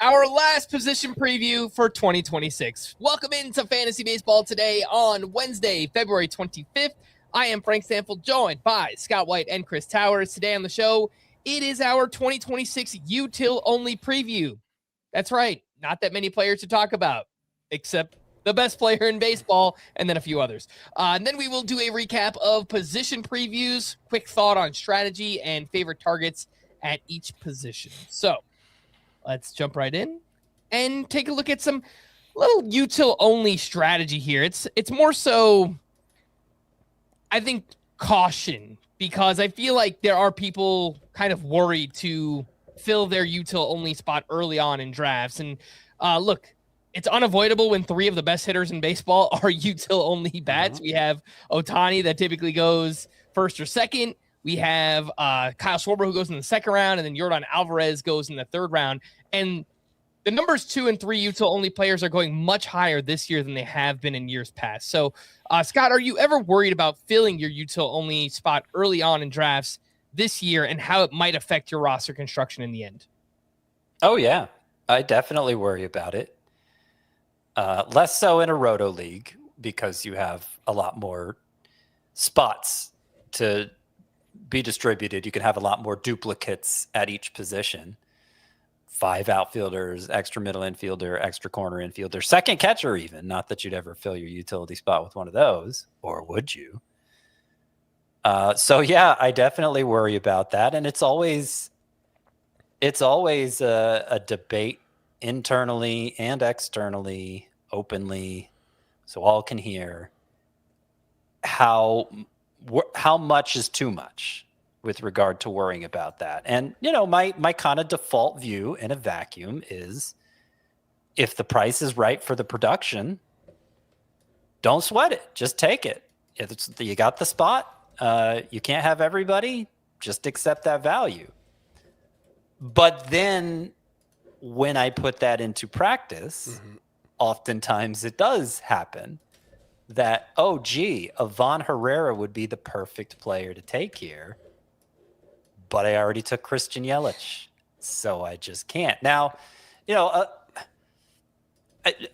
our last position preview for 2026. Welcome into Fantasy Baseball today on Wednesday, February 25th. I am Frank Stampfl, joined by Scott White and Chris Towers. Today on the show, it is our 2026 UTIL-Only preview. That's right, not that many players to talk about, except the best player in baseball and then a few others. And then we will do a recap of position previews, quick thought on strategy, and favorite targets at each position. So let's jump right in and take a look at some little util-only strategy here. It's more so, I think, caution, because I feel like there are people kind of worried to fill their util-only spot early on in drafts. And look, it's unavoidable when three of the best hitters in baseball are util-only bats. We have Ohtani that typically goes first or second. We have Kyle Schwarber who goes in the second round, and then Yordan Alvarez goes in the third round. And the numbers 2 and 3 util-only players are going much higher this year than they have been in years past. So, Scott, are you ever worried about filling your util-only spot early on in drafts this year and how it might affect your roster construction in the end? Oh, yeah. I definitely worry about it. Less so in a roto league because you have a lot more spots to be distributed. You can have a lot more duplicates at each position. 5 outfielders, extra middle infielder, extra corner infielder, second catcher even. Not that you'd ever fill your utility spot with one of those, or would you? So yeah, I definitely worry about that. And it's always a debate internally and externally, openly, so all can hear how much is too much with regard to worrying about that. And, you know, my kind of default view in a vacuum is if the price is right for the production, don't sweat it. Just take it. If you got the spot, you can't have everybody, just accept that value. But then when I put that into practice, oftentimes it does happen that, oh, gee, Ivan Herrera would be the perfect player to take here, but I already took Christian Yelich, so I just can't. Now, you know,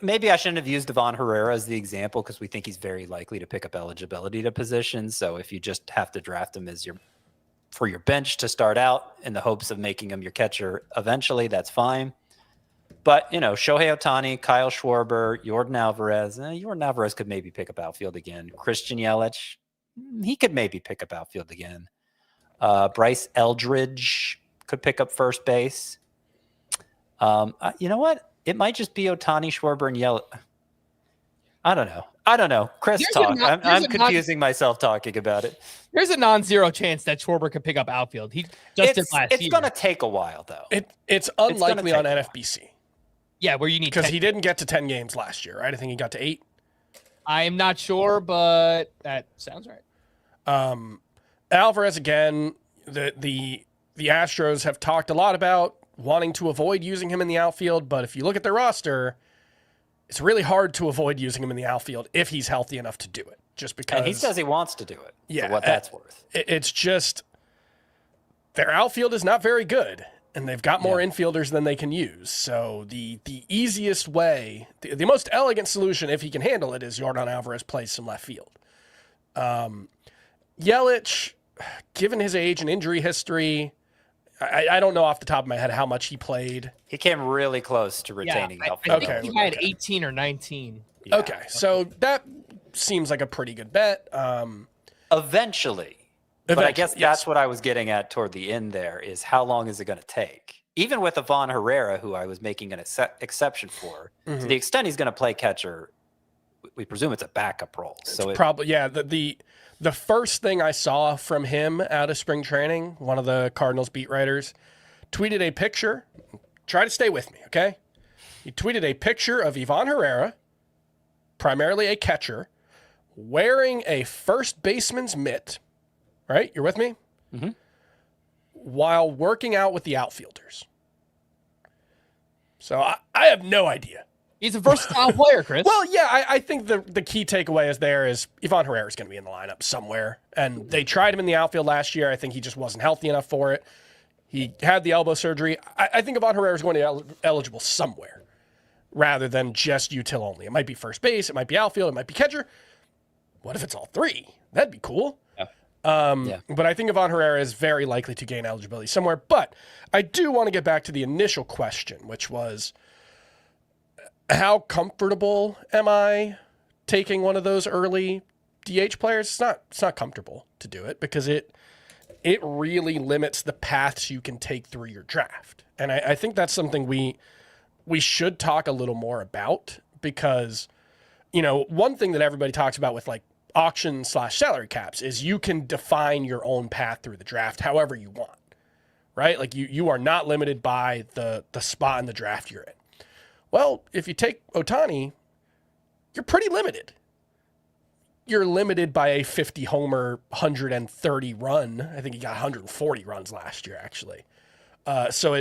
maybe I shouldn't have used Ivan Herrera as the example because we think he's very likely to pick up eligibility to positions. So if you just have to draft him as for your bench to start out in the hopes of making him your catcher eventually, that's fine. But, you know, Shohei Ohtani, Kyle Schwarber, Yordan Alvarez. Yordan Alvarez could maybe pick up outfield again. Christian Yelich, he could maybe pick up outfield again. Bryce Eldridge could pick up first base. You know what? It might just be Ohtani, Schwarber, and Yelich. I don't know. Chris, talk. I'm confusing myself talking about it. There's a non-zero chance that Schwarber could pick up outfield. He just did last year. It's going to take a while, though. It's unlikely on NFBC. Yeah, where you need, because he didn't get to 10 games last year, right? I think he got to 8. I am not sure, but that sounds right. Alvarez, again, the Astros have talked a lot about wanting to avoid using him in the outfield, but if you look at their roster, it's really hard to avoid using him in the outfield if he's healthy enough to do it. Just because, and he says he wants to do it. Yeah, for what that's worth. It's just their outfield is not very good, and they've got more infielders than they can use. So the easiest way, the most elegant solution, if he can handle it, is Yordan Alvarez plays some left field. Yelich, given his age and injury history, I don't know off the top of my head how much he played. He came really close to retaining outfield. I think he had 18 or 19. Yeah. Okay, so that seems like a pretty good bet. Eventually. But I guess that's what I was getting at toward the end there, is how long is it going to take? Even with Ivan Herrera, who I was making an exception for, to the extent he's going to play catcher, we presume it's a backup role. So it's probably, yeah, the first thing I saw from him out of spring training, one of the Cardinals beat writers tweeted a picture. Try to stay with me, okay? He tweeted a picture of Ivan Herrera, primarily a catcher, wearing a first baseman's mitt, right? You're with me? While working out with the outfielders. So I have no idea. He's a versatile player, Chris. Well, yeah, I think the key takeaway is Ivan Herrera is going to be in the lineup somewhere. And they tried him in the outfield last year. I think he just wasn't healthy enough for it. He had the elbow surgery. I think Ivan Herrera is going to be eligible somewhere rather than just util-only. It might be first base. It might be outfield. It might be catcher. What if it's all three? That'd be cool. Yeah. But I think Ivan Herrera is very likely to gain eligibility somewhere. But I do want to get back to the initial question, which was, how comfortable am I taking one of those early DH players? It's not comfortable to do it because it really limits the paths you can take through your draft. And I think that's something we should talk a little more about because, one thing that everybody talks about with like auction/salary caps is you can define your own path through the draft however you want, right? Like you are not limited by the spot in the draft you're in. Well, if you take Ohtani, you're pretty limited. You're limited by a 50 homer, 130 run. I think he got 140 runs last year, actually. So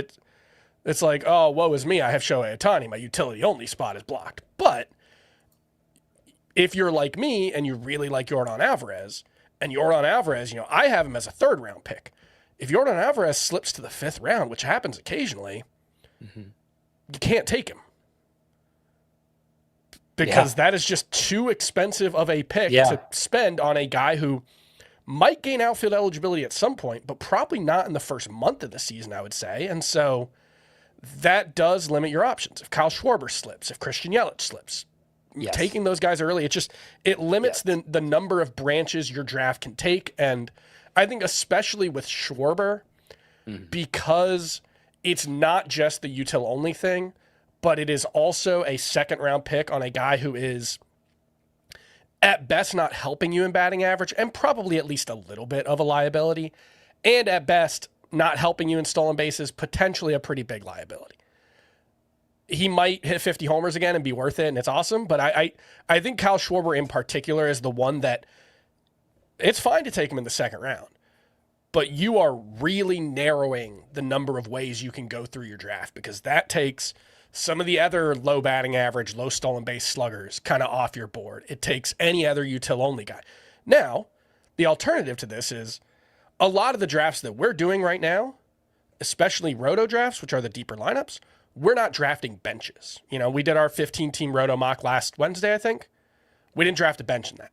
it's like, oh, woe is me. I have Shohei Ohtani. My utility-only spot is blocked. But if you're like me and you really like Yordan Alvarez, and Yordan Alvarez, I have him as a third-round pick. If Yordan Alvarez slips to the fifth round, which happens occasionally, you can't take him. Because that is just too expensive of a pick to spend on a guy who might gain outfield eligibility at some point, but probably not in the first month of the season, I would say. And so that does limit your options. If Kyle Schwarber slips, if Christian Yelich slips, taking those guys early, it limits the number of branches your draft can take. And I think especially with Schwarber, because it's not just the util-only thing, but it is also a second-round pick on a guy who is, at best, not helping you in batting average and probably at least a little bit of a liability, and at best, not helping you in stolen bases, potentially a pretty big liability. He might hit 50 homers again and be worth it, and it's awesome, but I think Kyle Schwarber in particular is the one that it's fine to take him in the second round, but you are really narrowing the number of ways you can go through your draft because that takes some of the other low batting average, low stolen base sluggers kind of off your board. It takes any other util-only guy. Now, the alternative to this is a lot of the drafts that we're doing right now, especially roto drafts, which are the deeper lineups, we're not drafting benches. We did our 15-team roto mock last Wednesday, I think. We didn't draft a bench in that.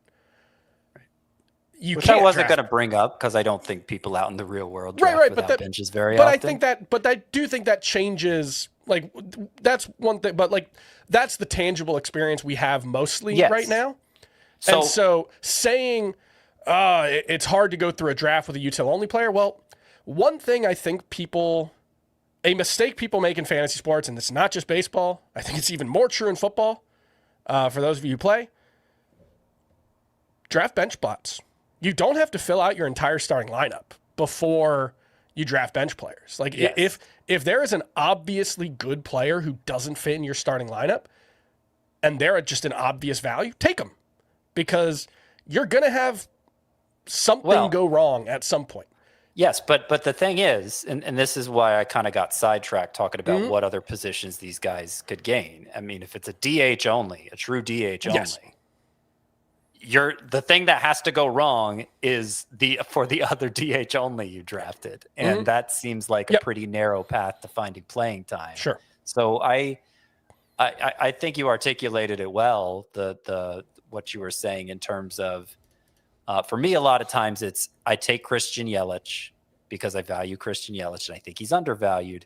Which I wasn't going to bring up because I don't think people out in the real world draft without benches very often. But I do think that changes. Like that's one thing, but like that's the tangible experience we have mostly right now. And so saying it's hard to go through a draft with a util-only player. Well, one thing I think a mistake people make in fantasy sports, and it's not just baseball. I think it's even more true in football. For those of you who play, draft bench spots. You don't have to fill out your entire starting lineup before you draft bench players. Like if there is an obviously good player who doesn't fit in your starting lineup and they're just an obvious value, take them because you're going to have something go wrong at some point. Yes, but the thing is, and this is why I kind of got sidetracked talking about what other positions these guys could gain. I mean, if it's a DH only, a true DH only, the thing that has to go wrong is for the other DH only you drafted. And that seems like a pretty narrow path to finding playing time. Sure. So I think you articulated it well, the what you were saying in terms of, for me, a lot of times I take Christian Yelich because I value Christian Yelich and I think he's undervalued.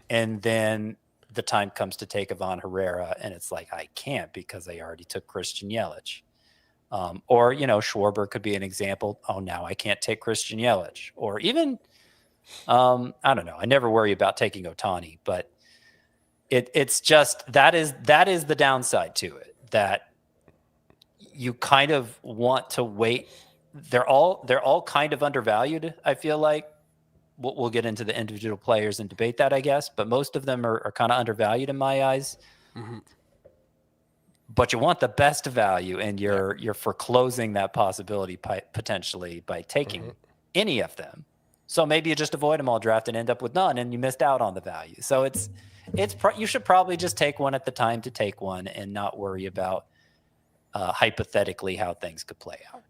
And then the time comes to take Ivan Herrera and it's like, I can't because I already took Christian Yelich. Or, Schwarber could be an example. Oh, now I can't take Christian Yelich. Or even, I don't know. I never worry about taking Ohtani, but it's just that is the downside to it, that you kind of want to wait. They're all kind of undervalued, I feel like. We'll get into the individual players and debate that, I guess, but most of them are kind of undervalued in my eyes. But you want the best value, and you're foreclosing that possibility potentially by taking any of them. So maybe you just avoid them all draft and end up with none, and you missed out on the value. So you should probably just take one at the time to take one, and not worry about hypothetically how things could play out.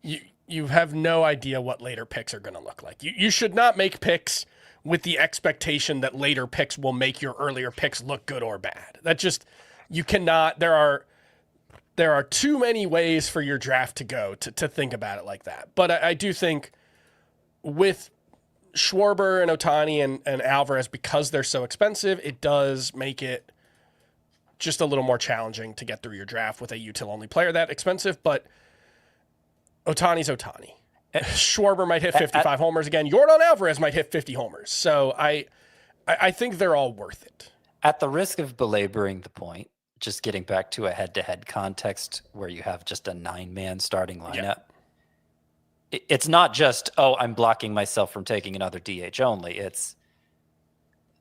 You have no idea what later picks are going to look like. You should not make picks with the expectation that later picks will make your earlier picks look good or bad. That just, you cannot, there are too many ways for your draft to go to think about it like that. But I do think with Schwarber and Ohtani and Alvarez, because they're so expensive, it does make it just a little more challenging to get through your draft with a util-only player that expensive. But Ohtani's Ohtani. Schwarber might hit 55 homers again. Yordan Alvarez might hit 50 homers. So I think they're all worth it. At the risk of belaboring the point, just getting back to a head-to-head context where you have just a 9-man starting lineup, it's not just, oh, I'm blocking myself from taking another DH only. It's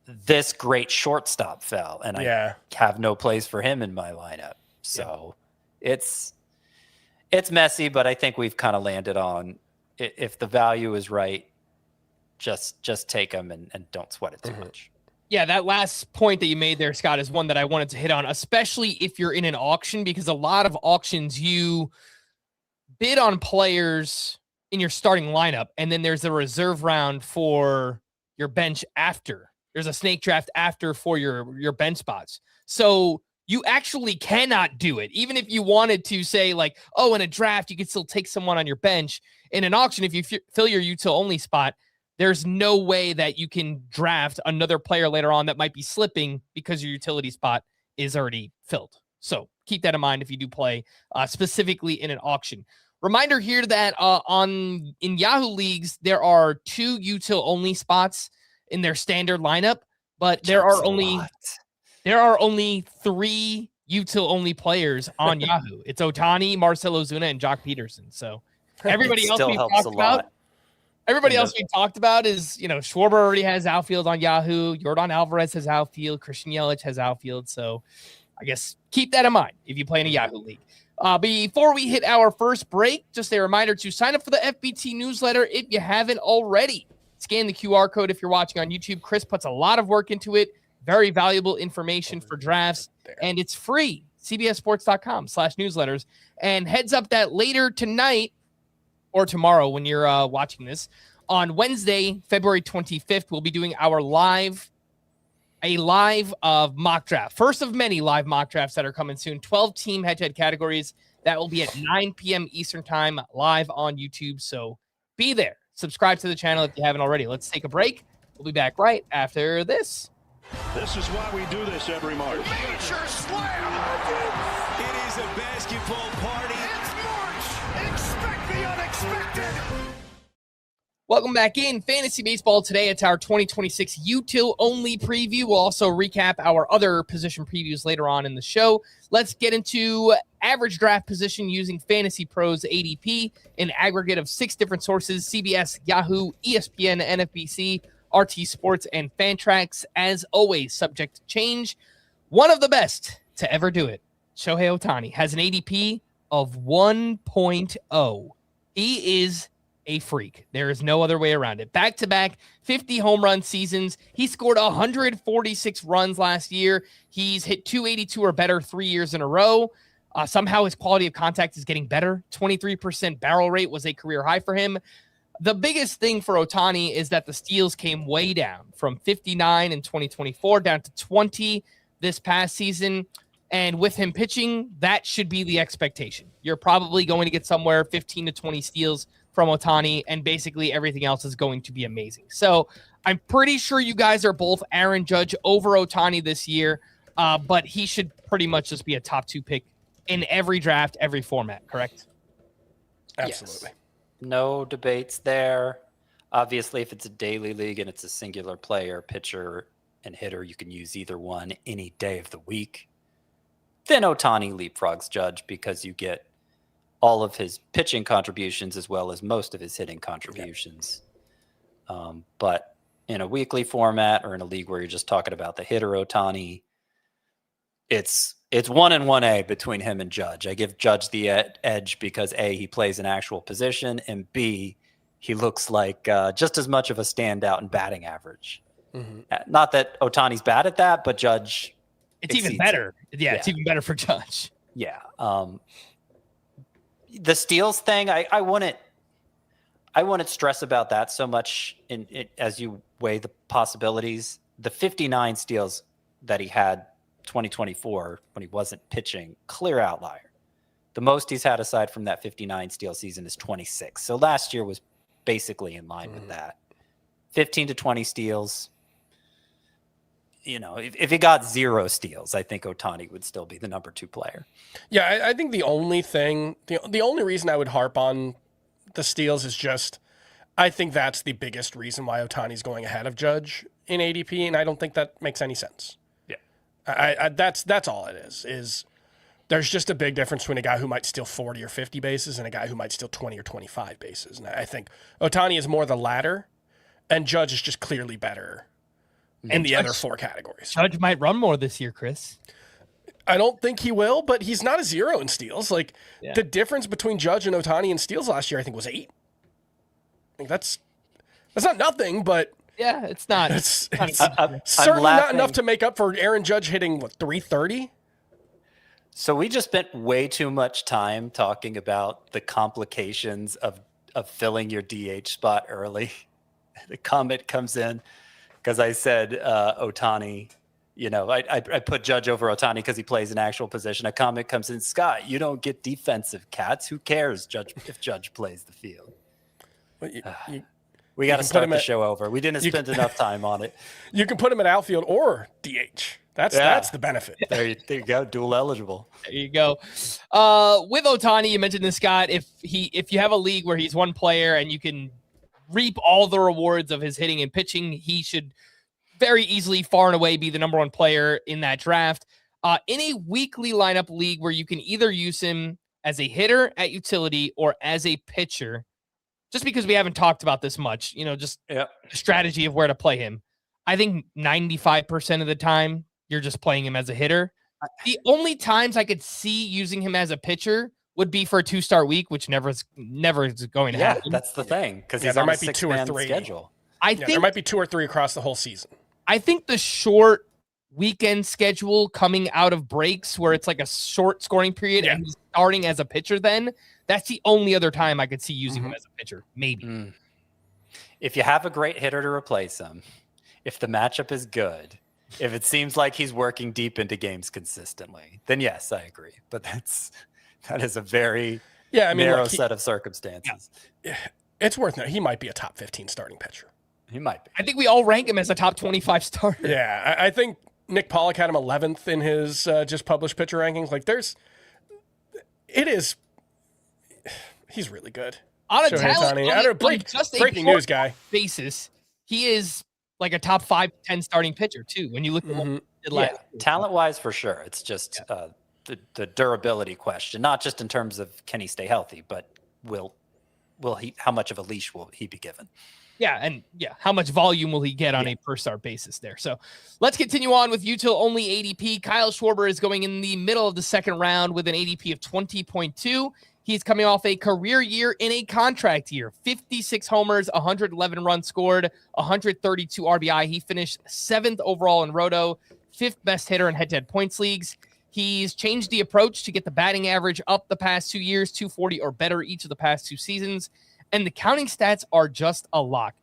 this great shortstop fell, and I have no place for him in my lineup. So it's messy, but I think we've kind of landed on, if the value is right, just take them and don't sweat it too much. Yeah, that last point that you made there, Scott, is one that I wanted to hit on, especially if you're in an auction, because a lot of auctions you bid on players in your starting lineup, and then there's a reserve round for your bench after. There's a snake draft after for your bench spots. So you actually cannot do it. Even if you wanted to say like, oh, in a draft, you could still take someone on your bench. In an auction, if you fill your util-only spot, there's no way that you can draft another player later on that might be slipping because your utility spot is already filled. So keep that in mind if you do play specifically in an auction. Reminder here that in Yahoo leagues, there are 2 util-only spots in their standard lineup, but there are only 3 util-only players on Yahoo. It's Ohtani, Marcell Ozuna, and Jock Peterson. So everybody else we've talked about. Everybody else we talked about is, Schwarber already has outfield on Yahoo. Yordan Alvarez has outfield. Christian Yelich has outfield. So I guess keep that in mind if you play in a Yahoo league. Before we hit our first break, just a reminder to sign up for the FBT newsletter if you haven't already. Scan the QR code if you're watching on YouTube. Chris puts a lot of work into it. Very valuable information for drafts, and it's free. CBSSports.com/newsletters. And heads up that later tonight, or tomorrow when you're watching this, on Wednesday, February 25th, we'll be doing our live mock draft. First of many live mock drafts that are coming soon. 12-team head-to-head categories. That will be at 9 p.m. Eastern time, live on YouTube. So be there. Subscribe to the channel if you haven't already. Let's take a break. We'll be back right after this. This is why we do this every March. Major slam! It is a basketball party. It's March! Expect the unexpected! Welcome back in Fantasy Baseball. Today, it's our 2026 util-only preview. We'll also recap our other position previews later on in the show. Let's get into average draft position using Fantasy Pros ADP, an aggregate of 6 different sources: CBS, Yahoo, ESPN, NFBC, RT Sports, and Fantrax. As always, subject to change. One of the best to ever do it, Shohei Ohtani, has an ADP of 1.0. He is a freak. There is no other way around it. Back-to-back 50 home run seasons. He scored 146 runs last year. He's hit 282 or better 3 years in a row. Somehow his quality of contact is getting better. 23% barrel rate was a career high for him. The biggest thing for Ohtani is that the steals came way down from 59 in 2024 down to 20 this past season. And with him pitching, that should be the expectation. You're probably going to get somewhere 15 to 20 steals from Ohtani, and basically everything else is going to be amazing. So I'm pretty sure you guys are both Aaron Judge over Ohtani this year, but he should pretty much just be a top 2 pick in every draft, every format, correct? Absolutely. Yes. No debates there. Obviously, if it's a daily league and it's a singular player, pitcher, and hitter, you can use either one any day of the week. Then Ohtani leapfrogs Judge because you get all of his pitching contributions as well as most of his hitting contributions. But in a weekly format or in a league where you're just talking about the hitter Ohtani, it's 1 and 1A between him and Judge. I give Judge the edge because A, he plays an actual position, and B, he looks like just as much of a standout in batting average. Mm-hmm. Not that Ohtani's bad at that, but Judge, it's even better. Yeah, it's even better for Judge. Yeah. The steals thing, I wouldn't stress about that so much as you weigh the possibilities, the 59 steals that he had 2024 when he wasn't pitching, clear outlier. The most he's had aside from that 59 steal season is 26. So last year was basically in line with that. 15 to 20 steals. You know, if he got 0 steals, I think Ohtani would still be the number 2 player. Yeah, I think the only thing, the only reason I would harp on the steals is just, I think that's the biggest reason why Ohtani's going ahead of Judge in ADP, and I don't think that makes any sense. Yeah, that's all it is there's just a big difference between a guy who might steal 40 or 50 bases and a guy who might steal 20 or 25 bases. And I think Ohtani is more the latter, and Judge is just clearly better in the other 4 categories. Judge might run more this year, Chris. I don't think he will, but he's not a 0 in steals. Like, the difference between Judge and Ohtani in steals last year, I think, was 8. I think that's not nothing, but yeah, it's not. It's certainly not enough to make up for Aaron Judge hitting 330. So we just spent way too much time talking about the complications of filling your DH spot early. The comment comes in because I said Ohtani. You know, I put Judge over Ohtani because he plays an actual position. A comment comes in, Scott, you don't get defensive cats. Who cares, if Judge plays the field? We got to start the show over. We didn't spend enough time on it. You can put him at outfield or DH. That's the benefit. There you go. Dual eligible. There you go. With Ohtani, you mentioned this, Scott. If you have a league where he's one player and you can reap all the rewards of his hitting and pitching, he should very easily, far and away, be the number 1 player in that draft. In a weekly lineup league where you can either use him as a hitter at utility or as a pitcher, just because we haven't talked about this much, just the strategy of where to play him. I think 95% of the time you're just playing him as a hitter. The only times I could see using him as a pitcher would be for a 2-start week, which never is going to happen. That's the thing, because he's on a 6-man schedule. I think there might be 2 or 3 across the whole season. I think the short weekend schedule coming out of breaks where it's like a short scoring period and he's starting as a pitcher, then that's the only other time I could see using him as a pitcher. Maybe. If you have a great hitter to replace him, if the matchup is good, if it seems like he's working deep into games consistently, then yes, I agree. But that is a very narrow set of circumstances. Yeah. It's worth noting. He might be a top 15 starting pitcher. He might be. I think we all rank him as a top 25 starter. Yeah, I think Nick Pollock had him 11th in his just published pitcher rankings. Like, he's really good. On a talent, breaking news guy basis, he is like a top 5-10 starting pitcher too. When you look at what he did last year. Talent-wise, for sure. It's just the durability question, not just in terms of can he stay healthy, but will he? How much of a leash will he be given? How much volume will he get on a per start basis there? So let's continue on with UTIL-Only ADP. Kyle Schwarber is going in the middle of the 2nd round with an ADP of 20.2. He's coming off a career year in a contract year. 56 homers, 111 runs scored, 132 RBI. He finished 7th overall in Roto, 5th best hitter in head-to-head points leagues. He's changed the approach to get the batting average up the past 2 years, 240 or better each of the past 2 seasons. And the counting stats are just a lock.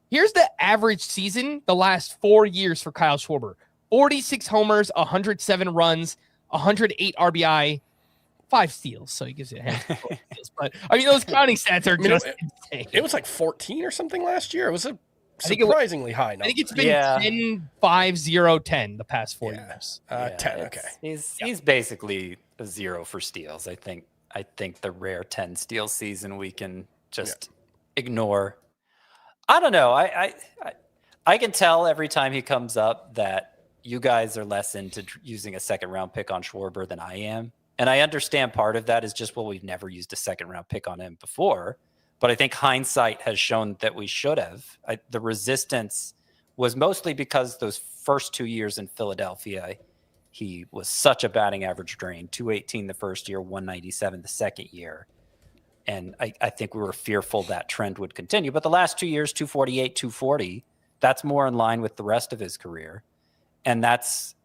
Here's the average season the last 4 years for Kyle Schwarber. 46 homers, 107 runs, 108 RBI, 5 steals. So he gives you a handful of steals. But, those counting stats are just insane. It was like 14 or something last year. It was a surprisingly high number. I think it's been 10, 5, 0, 10 the past 4 years. 10, okay. He's basically a 0 for steals. I think the rare 10 steal season we can just ignore. I don't know. I can tell every time he comes up that you guys are less into using a 2nd round pick on Schwarber than I am. And I understand part of that is just, we've never used a 2nd round pick on him before. But I think hindsight has shown that we should have. The resistance was mostly because those first 2 years in Philadelphia, he was such a batting average drain. 218 the first year, 197 the second year. And I think we were fearful that trend would continue. But the last 2 years, 248, 240, that's more in line with the rest of his career. And that's,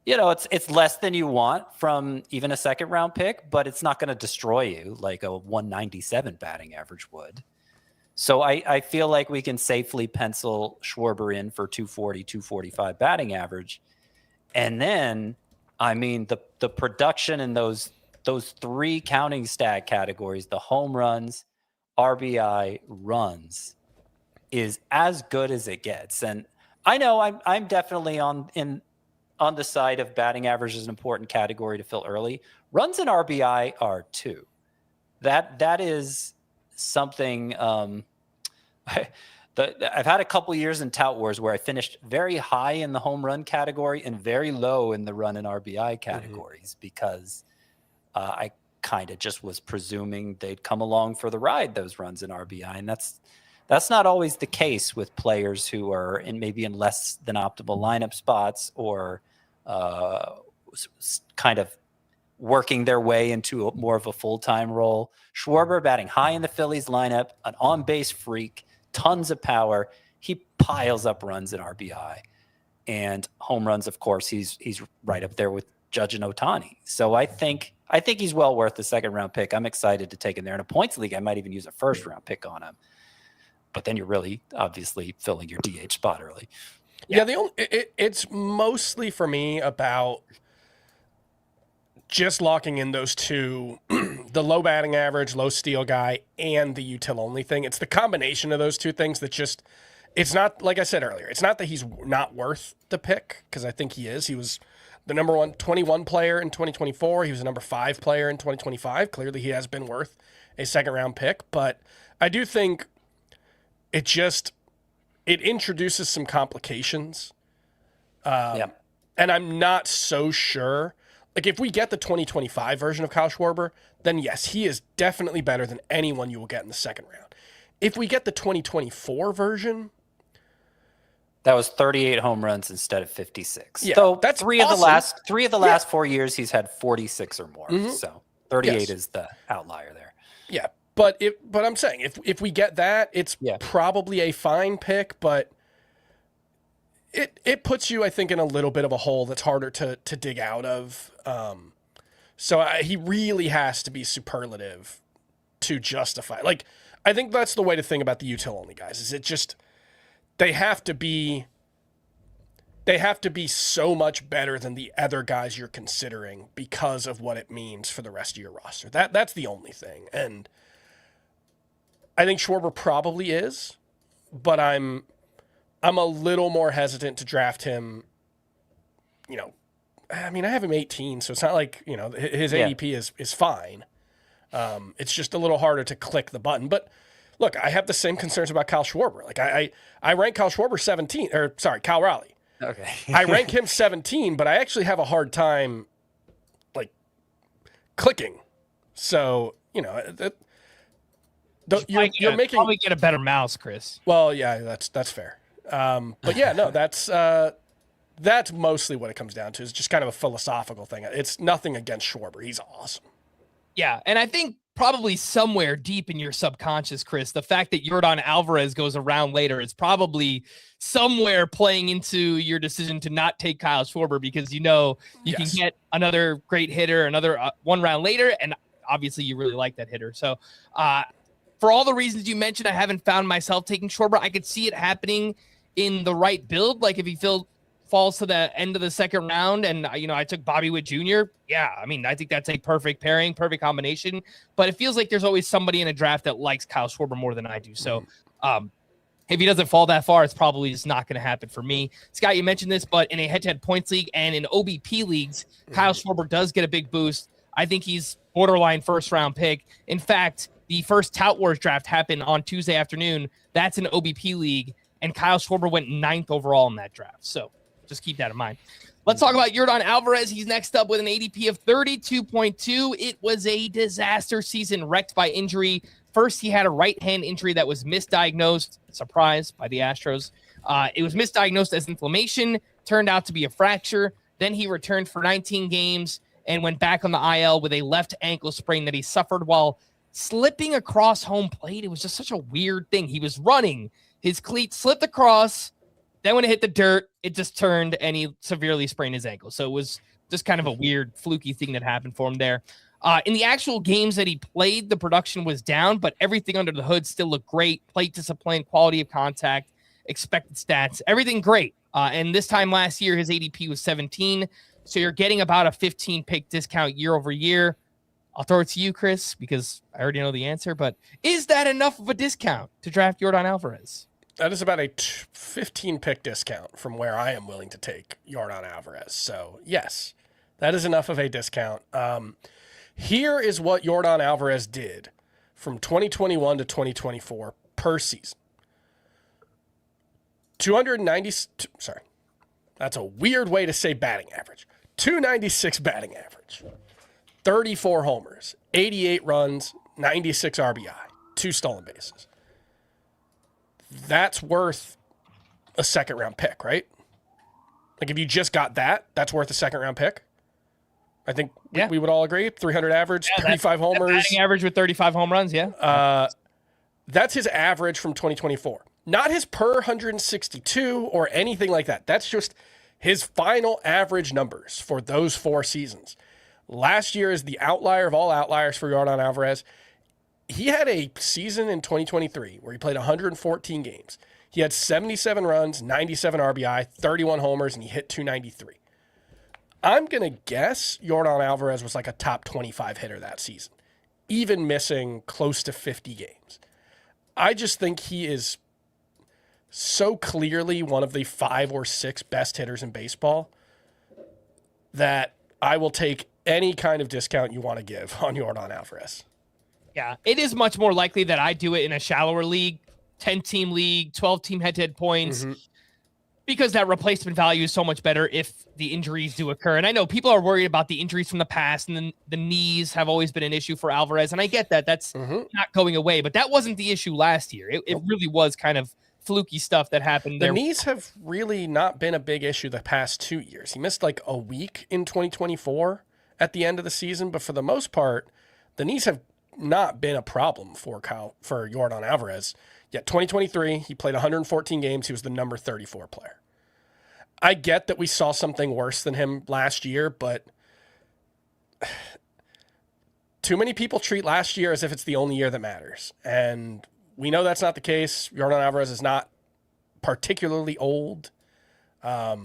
it's less than you want from even a 2nd round pick, but it's not going to destroy you like a 197 batting average would. So I feel like we can safely pencil Schwarber in for 240, 245 batting average. And then, I mean, the production in those three counting stat categories, the home runs, RBI, runs, is as good as it gets. And I know I'm definitely on the side of batting average is an important category to fill early. Runs and RBI are too. That is something. I've had a couple years in Tout Wars where I finished very high in the home run category and very low in the run and RBI categories because I kind of just was presuming they'd come along for the ride, those runs and RBI, and that's not always the case with players who are maybe in less than optimal lineup spots or kind of working their way into more of a full-time role. Schwarber batting high in the Phillies lineup, an on-base freak, tons of power. He piles up runs and RBI, and home runs. Of course, he's right up there with Judge and Ohtani. So I think he's well worth the second-round pick. I'm excited to take him there. In a points league, I might even use a first-round pick on him. But then you're really obviously filling your DH spot early. Yeah, it's mostly for me about just locking in those two, the low batting average, low steal guy, and the util-only thing. It's the combination of those two things that just, it's not, like I said earlier, it's not that he's not worth the pick, because I think he is. He was the number 21 player in 2024. He was the number 5 player in 2025. Clearly he has been worth a second-round pick, but I do think it introduces some complications. And I'm not so sure. Like, if we get the 2025 version of Kyle Schwarber, then yes, he is definitely better than anyone you will get in the second round. If we get the 2024 version, that was 38 home runs instead of 56. Yeah, so that's three of the last 4 years he's had 46 or more. Mm-hmm. So 38 is the outlier there. Yeah, but I'm saying if we get that, it's probably a fine pick, but it puts you, I think, in a little bit of a hole that's harder to dig out of. So he really has to be superlative to justify. Like, I think that's the way to think about the util-only guys. Is it just they have to be so much better than the other guys you're considering because of what it means for the rest of your roster. That's the only thing. And I think Schwarber probably is, but I'm a little more hesitant to draft him. I mean, I have him 18, so it's not like, his ADP is fine. It's just a little harder to click the button. But look, I have the same concerns about Kyle Schwarber. Like I rank Kyle Schwarber 17, Kyle Raleigh. Okay. I rank him 17, but I actually have a hard time like clicking. So, you're making probably get a better mouse, Chris. Well, yeah, that's fair. But yeah, no, that's mostly what it comes down to. Is just kind of a philosophical thing. It's nothing against Schwarber. He's awesome. Yeah, and I think probably somewhere deep in your subconscious, Chris, the fact that Yordan Alvarez goes around later is probably somewhere playing into your decision to not take Kyle Schwarber because you can get another great hitter, another one round later, and obviously you really like that hitter. So for all the reasons you mentioned, I haven't found myself taking Schwarber. I could see it happening in the right build, like if he falls to the end of the second round and, I took Bobby Witt Jr. Yeah, I mean, I think that's a perfect pairing, perfect combination. But it feels like there's always somebody in a draft that likes Kyle Schwarber more than I do. So if he doesn't fall that far, it's probably just not going to happen for me. Scott, you mentioned this, but in a head-to-head points league and in OBP leagues, Kyle Schwarber does get a big boost. I think he's borderline first-round pick. In fact, the first Tout Wars draft happened on Tuesday afternoon. That's an OBP league, and Kyle Schwarber went 9th overall in that draft. So just keep that in mind. Let's talk about Yordan Alvarez. He's next up with an ADP of 32.2. It was a disaster season wrecked by injury. First, he had a right hand injury that was misdiagnosed, surprise, by the Astros. It was misdiagnosed as inflammation, turned out to be a fracture. Then he returned for 19 games and went back on the IL with a left ankle sprain that he suffered while slipping across home plate. It was just such a weird thing. He was running, his cleat slipped across, then when it hit the dirt, it just turned and he severely sprained his ankle. So it was just kind of a weird, fluky thing that happened for him there. In the actual games that he played, the production was down, but everything under the hood still looked great. Plate discipline, quality of contact, expected stats, everything great. And this time last year, his ADP was 17. So you're getting about a 15 pick discount year over year. I'll throw it to you, Chris, because I already know the answer, but is that enough of a discount to draft Yordan Alvarez? That is about a 15 pick discount from where I am willing to take Yordan Alvarez. So yes, that is enough of a discount. Here is what Yordan Alvarez did from 2021 to 2024 per season. 290, sorry, that's a weird way to say batting average. 296 batting average, 34 homers, 88 runs, 96 RBI, 2 stolen bases. That's worth a second round pick, right? Like if you just got that, that's worth a second round pick. I think we would all agree. 300 average, 35 homers. Batting average with 35 home runs, yeah. That's his average from 2024. Not his per 162 or anything like that. That's just his final average numbers for those 4 seasons. Last year is the outlier of all outliers for Yordan Alvarez. He had a season in 2023 where he played 114 games. He had 77 runs, 97 RBI, 31 homers, and he hit 293. I'm going to guess Yordan Alvarez was like a top 25 hitter that season, even missing close to 50 games. I just think he is so clearly one of the 5 or 6 best hitters in baseball that I will take any kind of discount you want to give on Yordan Alvarez. Yeah, it is much more likely that I do it in a shallower league, 10-team league, 12-team head-to-head points, because that replacement value is so much better if the injuries do occur. And I know people are worried about the injuries from the past, and then the knees have always been an issue for Alvarez, and I get that. That's not going away, but that wasn't the issue last year. It really was kind of fluky stuff that happened there. The knees have really not been a big issue the past 2 years. He missed like a week in 2024 at the end of the season, but for the most part, the knees have not been a problem for Yordan Alvarez. Yet 2023, he played 114 games. He was the number 34 player. I get that we saw something worse than him last year, but too many people treat last year as if it's the only year that matters. And we know that's not the case. Yordan Alvarez is not particularly old. I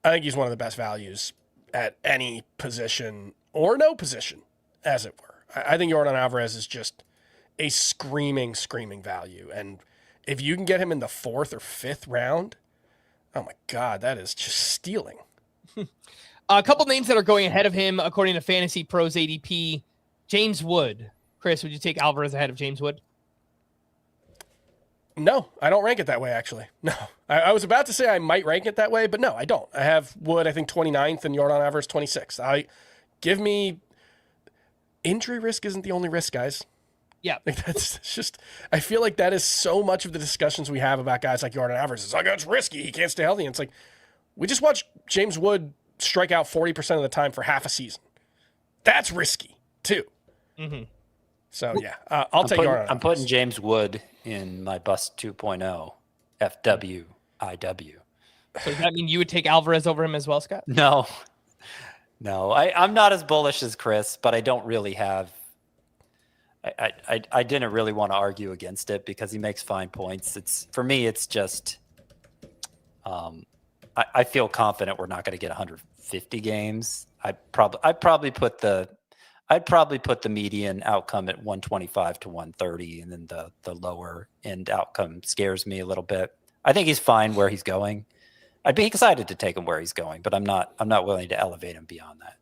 think he's one of the best values at any position or no position, as it were. I think Yordan Alvarez is just a screaming value. And if you can get him in the 4th or 5th round, oh my God, that is just stealing. A couple names that are going ahead of him, according to Fantasy Pros ADP, James Wood. Chris, would you take Alvarez ahead of James Wood? No, I don't rank it that way, actually. No. I was about to say I might rank it that way, but no, I don't. I have Wood, I think, 29th, and Yordan Alvarez 26th. Give me... Injury risk isn't the only risk, guys. Yeah. Like that's just, I feel like that is so much of the discussions we have about guys like Yordan Alvarez. It's like, it's risky. He can't stay healthy. And it's like, we just watched James Wood strike out 40% of the time for half a season. That's risky, too. So, yeah, I'll take Yordan Alvarez. I'm putting James Wood in my Bust 2.0, FWIW. So does that mean you would take Alvarez over him as well, Scott? No, I'm not as bullish as Chris, but I don't really have. I didn't really want to argue against it because he makes fine points. It's for me. It's just I feel confident we're not going to get 150 games. I'd probably put the median outcome at 125 to 130, and then the lower end outcome scares me a little bit. I think he's fine where he's going. I'd be excited to take him where he's going, but I'm not willing to elevate him beyond that.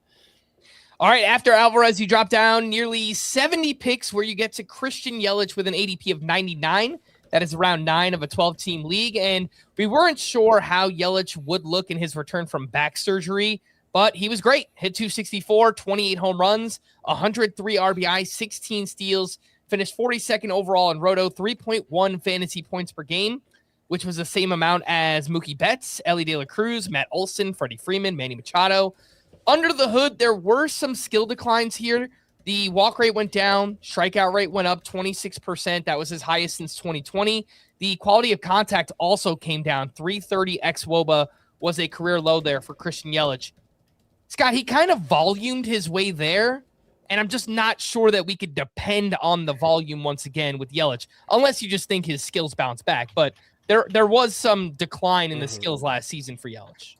All right, after Alvarez, you drop down nearly 70 picks where you get to Christian Yelich with an ADP of 99. That is round 9 of a 12-team league, and we weren't sure how Yelich would look in his return from back surgery, but he was great. Hit 264, 28 home runs, 103 RBI, 16 steals, finished 42nd overall in Roto, 3.1 fantasy points per game, which was the same amount as Mookie Betts, Ellie De La Cruz, Matt Olson, Freddie Freeman, Manny Machado. Under the hood, there were some skill declines here. The walk rate went down, strikeout rate went up 26%. That was his highest since 2020. The quality of contact also came down. 330 xWOBA was a career low there for Christian Yelich. Scott, he kind of volumed his way there, And I'm just not sure that we could depend on the volume once again with Yelich, unless you just think his skills bounce back. But there was some decline in the skills last season for Yelich.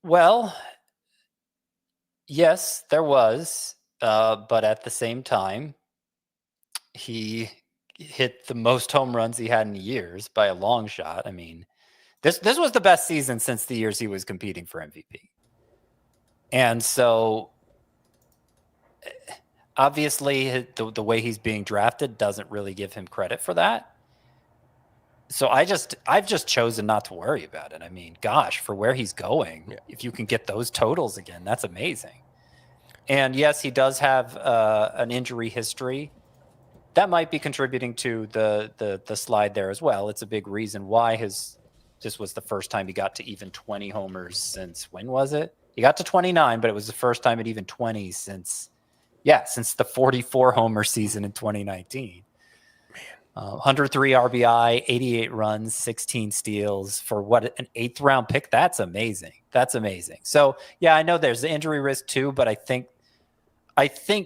Well, yes, there was. But at the same time, he hit the most home runs he had in years by a long shot. I mean, this was the best season since the years he was competing for MVP. And so obviously the way he's being drafted doesn't really give him credit for that. So I've just chosen not to worry about it. I mean, gosh, for where he's going, if you can get those totals again, that's amazing. And yes, he does have an injury history. That might be contributing to the slide there as well. It's a big reason why this was the first time he got to even 20 homers since, when was it? He got to 29, but it was the first time at even 20 since the 44 homer season in 2019. 103 RBI, 88 runs, 16 steals for what, an 8th round pick. That's amazing. That's amazing. So yeah, I know there's the injury risk too, but I think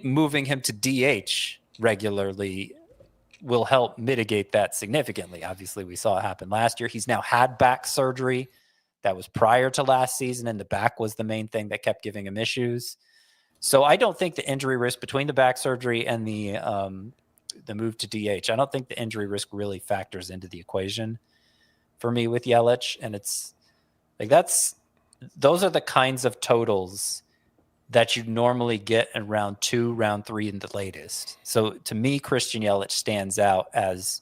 moving him to DH regularly will help mitigate that significantly. Obviously, we saw it happen last year. He's now had back surgery. That was prior to last season, and the back was the main thing that kept giving him issues. So I don't think the injury risk between the back surgery and the move to DH, I don't think the injury risk really factors into the equation for me with Yelich. And it's like, those are the kinds of totals that you normally get in round 2, round 3 in the latest. So to me, Christian Yelich stands out as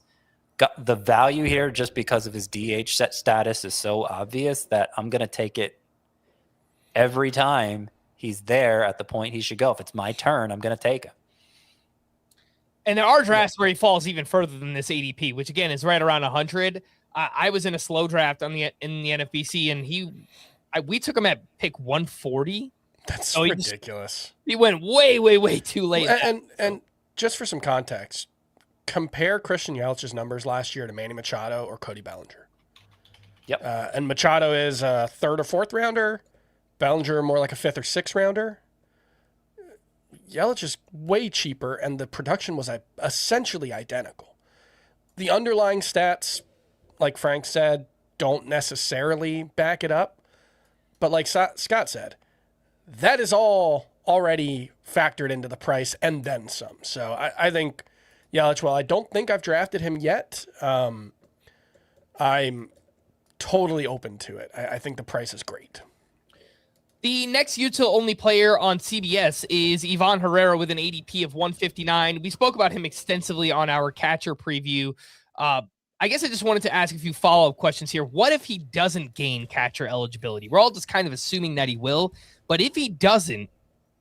the value here just because of his DH set status is so obvious that I'm going to take it every time he's there at the point he should go. If it's my turn, I'm going to take him. And there are drafts where he falls even further than this ADP, which again is right around 100. I was in a slow draft in the NFBC, and we took him at pick 140. That's ridiculous. He went way, way, way too late. And just for some context, compare Christian Yelich's numbers last year to Manny Machado or Cody Bellinger. Yep. And Machado is a 3rd or 4th rounder. Bellinger more like a 5th or 6th rounder. Yelich is way cheaper, and the production was essentially identical. The underlying stats, like Frank said, don't necessarily back it up. But like Scott said, that is all already factored into the price and then some. So I think Yelich, while I don't think I've drafted him yet, I'm totally open to it. I think the price is great. The next UTIL-only player on CBS is Ivan Herrera with an ADP of 159. We spoke about him extensively on our catcher preview. I guess I just wanted to ask a few follow-up questions here. What if he doesn't gain catcher eligibility? We're all just kind of assuming that he will, but if he doesn't,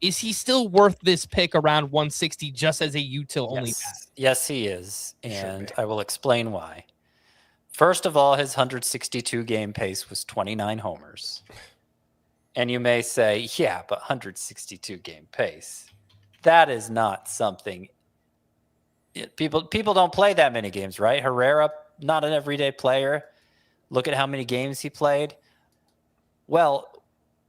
is he still worth this pick around 160 just as a UTIL-only? Yes, he is, and I will explain why. First of all, his 162 game pace was 29 homers. And you may say, yeah, but 162 game pace, that is not something people don't play that many games, right? Herrera, not an everyday player. Look at how many games he played. Well,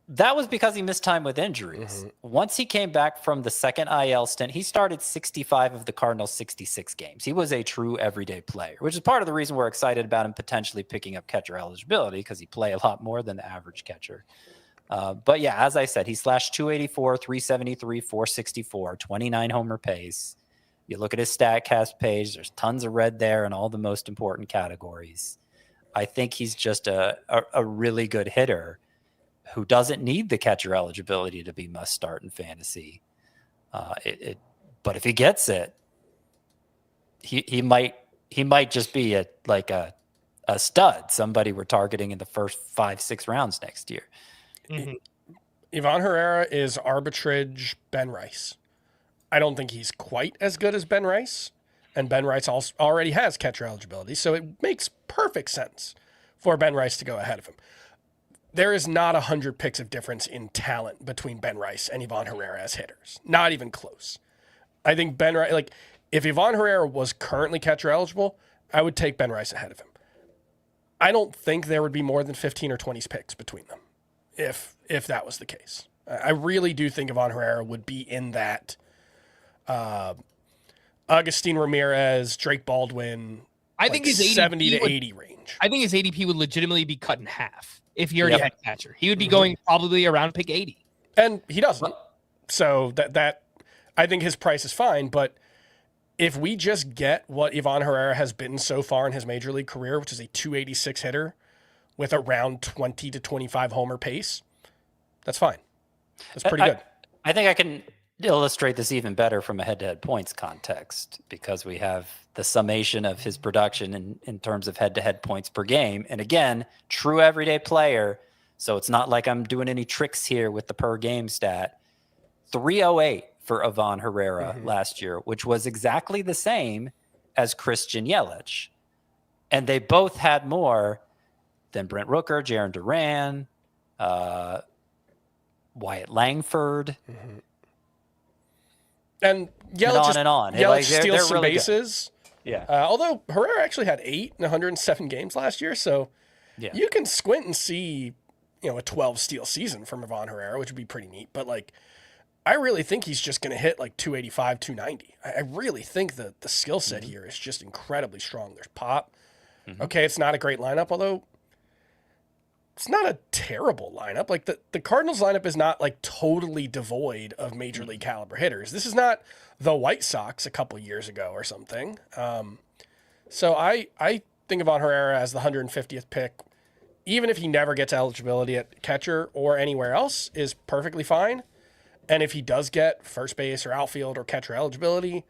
that was because he missed time with injuries. Once he came back from the second IL stint, he started 65 of the Cardinals' 66 games. He was a true everyday player, which is part of the reason we're excited about him potentially picking up catcher eligibility, because he play a lot more than the average catcher. But yeah, as I said, he slashed 284, 373, 464, 29 homer pace. You look at his StatCast page, there's tons of red there in all the most important categories. I think he's just a really good hitter who doesn't need the catcher eligibility to be must start in fantasy. But if he gets it, he might just be a stud, somebody we're targeting in the first 5-6 rounds next year. Ivan Herrera is arbitrage Ben Rice. I don't think he's quite as good as Ben Rice, and Ben Rice already has catcher eligibility, so it makes perfect sense for Ben Rice to go ahead of him. There is not 100 picks of difference in talent between Ben Rice and Ivan Herrera as hitters. Not even close. I think Ben Rice, if Ivan Herrera was currently catcher eligible, I would take Ben Rice ahead of him. I don't think there would be more than 15 or 20 picks between them if that was the case. I really do think Ivan Herrera would be in that Agustin Ramirez, Drake Baldwin, I think his 70 to would, 80 range. I think his ADP would legitimately be cut in half if he already Yep. had catcher. He would be going probably around pick 80. And he doesn't. So that I think his price is fine, but if we just get what Ivan Herrera has been so far in his major league career, which is a 286 hitter with around 20 to 25 homer pace, that's fine. That's pretty good. I think I can illustrate this even better from a head-to-head points context because we have the summation of his production in terms of head-to-head points per game. And again, true everyday player. So it's not like I'm doing any tricks here with the per game stat. 308 for Ivan Herrera last year, which was exactly the same as Christian Yelich. And they both had more than Brent Rooker, Jarren Duran, Wyatt Langford. And Yelich and on. Yelich Like, steals they're some really good. bases. Yeah. Although Herrera actually had 8 in 107 games last year, so Yeah. you can squint and see, a 12 steal season from Ivan Herrera, which would be pretty neat. But I really think he's just going to hit 285, 290. I really think that the skill set here is just incredibly strong. There's pop. Okay, it's not a great lineup, although it's not a terrible lineup. The Cardinals lineup is not totally devoid of major league caliber hitters. This is not the White Sox a couple years ago or something. So I think of Ivan Herrera as the 150th pick, even if he never gets eligibility at catcher or anywhere else, is perfectly fine. And if he does get first base or outfield or catcher eligibility,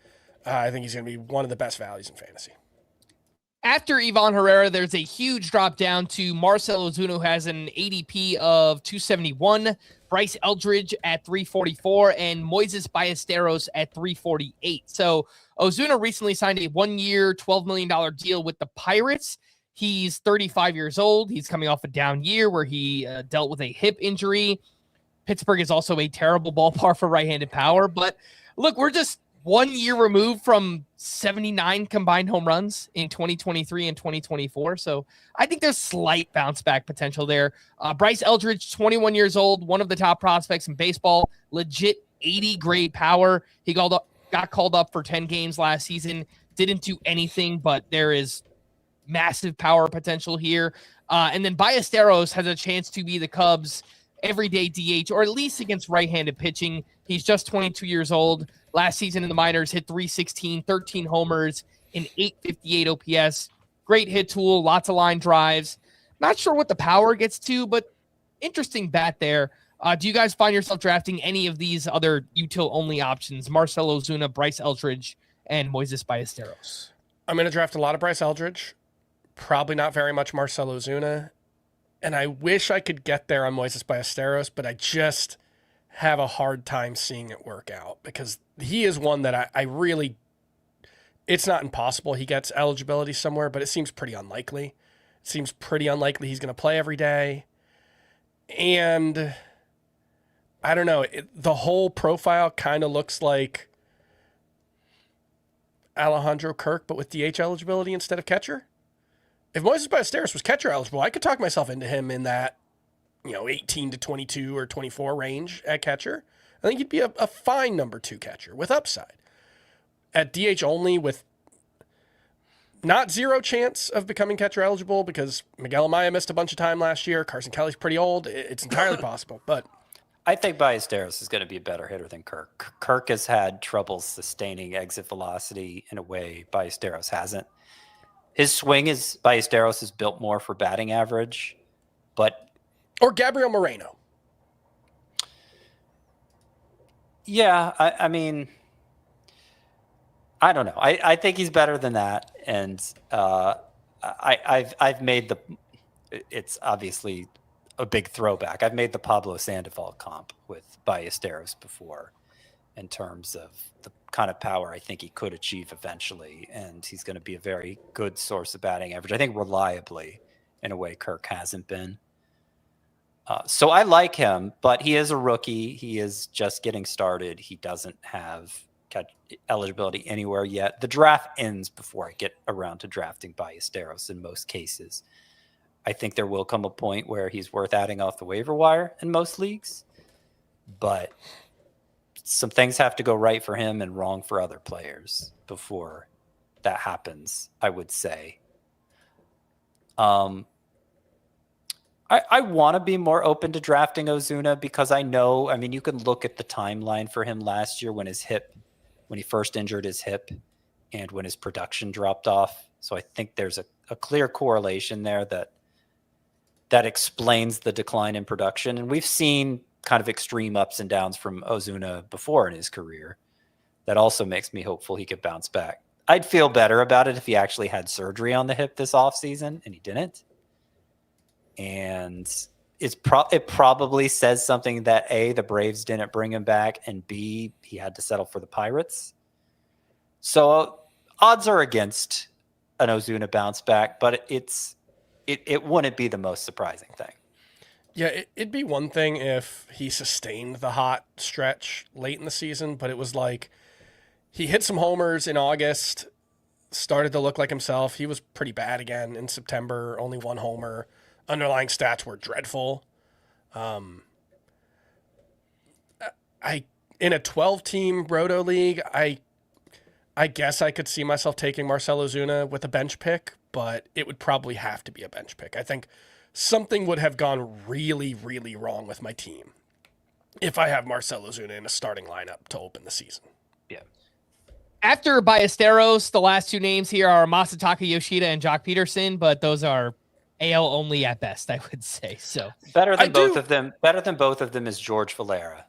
I think he's going to be one of the best values in fantasy. After Ivan Herrera, there's a huge drop down to Marcell Ozuna, who has an ADP of 271, Bryce Eldridge at 344, and Moises Ballesteros at 348. So Ozuna recently signed a 1-year, $12 million deal with the Pirates. He's 35 years old. He's coming off a down year where he dealt with a hip injury. Pittsburgh is also a terrible ballpark for right-handed power. But look, we're just 1 year removed from 79 combined home runs in 2023 and 2024. So I think there's slight bounce back potential there. Bryce Eldridge, 21 years old, one of the top prospects in baseball, legit 80 grade power. He got called up for 10 games last season, didn't do anything, but there is massive power potential here. And then Ballesteros has a chance to be the Cubs' everyday DH, or at least against right-handed pitching. He's just 22 years old. Last season in the minors, hit 316, 13 homers, and 858 OPS. Great hit tool, lots of line drives. Not sure what the power gets to, but interesting bat there. Do you guys find yourself drafting any of these other util-only options? Marcell Ozuna, Bryce Eldridge, and Moises Ballesteros. I'm going to draft a lot of Bryce Eldridge. Probably not very much Marcell Ozuna. And I wish I could get there on Moises Ballesteros, but I just have a hard time seeing it work out because he is one that I really, it's not impossible he gets eligibility somewhere, but it seems pretty unlikely. It seems pretty unlikely he's going to play every day. And I don't know, the whole profile kind of looks like Alejandro Kirk, but with DH eligibility instead of catcher. If Moises Ballesteros was catcher eligible, I could talk myself into him in that, 18 to 22 or 24 range at catcher. I think he'd be a fine number 2 catcher with upside. At DH only with not zero chance of becoming catcher eligible because Miguel Amaya missed a bunch of time last year. Carson Kelly's pretty old. It's entirely possible, but I think Ballesteros is going to be a better hitter than Kirk. Kirk has had trouble sustaining exit velocity in a way Ballesteros hasn't. His swing Ballesteros is built more for batting average, but or Gabriel Moreno. Yeah, I mean, I don't know. I think he's better than that, and I've made it's obviously a big throwback. I've made the Pablo Sandoval comp with Ballesteros before, in terms of the kind of power I think he could achieve eventually, and he's going to be a very good source of batting average. I think reliably, in a way Kirk hasn't been. So I like him, but he is a rookie. He is just getting started. He doesn't have eligibility anywhere yet. The draft ends before I get around to drafting Ballesteros in most cases. I think there will come a point where he's worth adding off the waiver wire in most leagues. but some things have to go right for him and wrong for other players before that happens, I would say. I want to be more open to drafting Ozuna because I mean, you can look at the timeline for him last year when he first injured his hip and when his production dropped off. So I think there's a clear correlation there that explains the decline in production. And we've seen kind of extreme ups and downs from Ozuna before in his career. That also makes me hopeful he could bounce back. I'd feel better about it if he actually had surgery on the hip this offseason, and he didn't. And it probably says something that A, the Braves didn't bring him back, and B, he had to settle for the Pirates. So odds are against an Ozuna bounce back, but it wouldn't be the most surprising thing. Yeah, it'd be one thing if he sustained the hot stretch late in the season, but it was like he hit some homers in August, started to look like himself. He was pretty bad again in September, only one homer. Underlying stats were dreadful. In a 12-team Roto league, I guess I could see myself taking Marcell Ozuna with a bench pick, but it would probably have to be a bench pick. I think something would have gone really, really wrong with my team if I have Marcell Ozuna in a starting lineup to open the season. Yeah. After Ballesteros, the last two names here are Masataka Yoshida and Jock Peterson, but those are AL only at best, I would say. So better than both of them. Better than both of them is George Valera.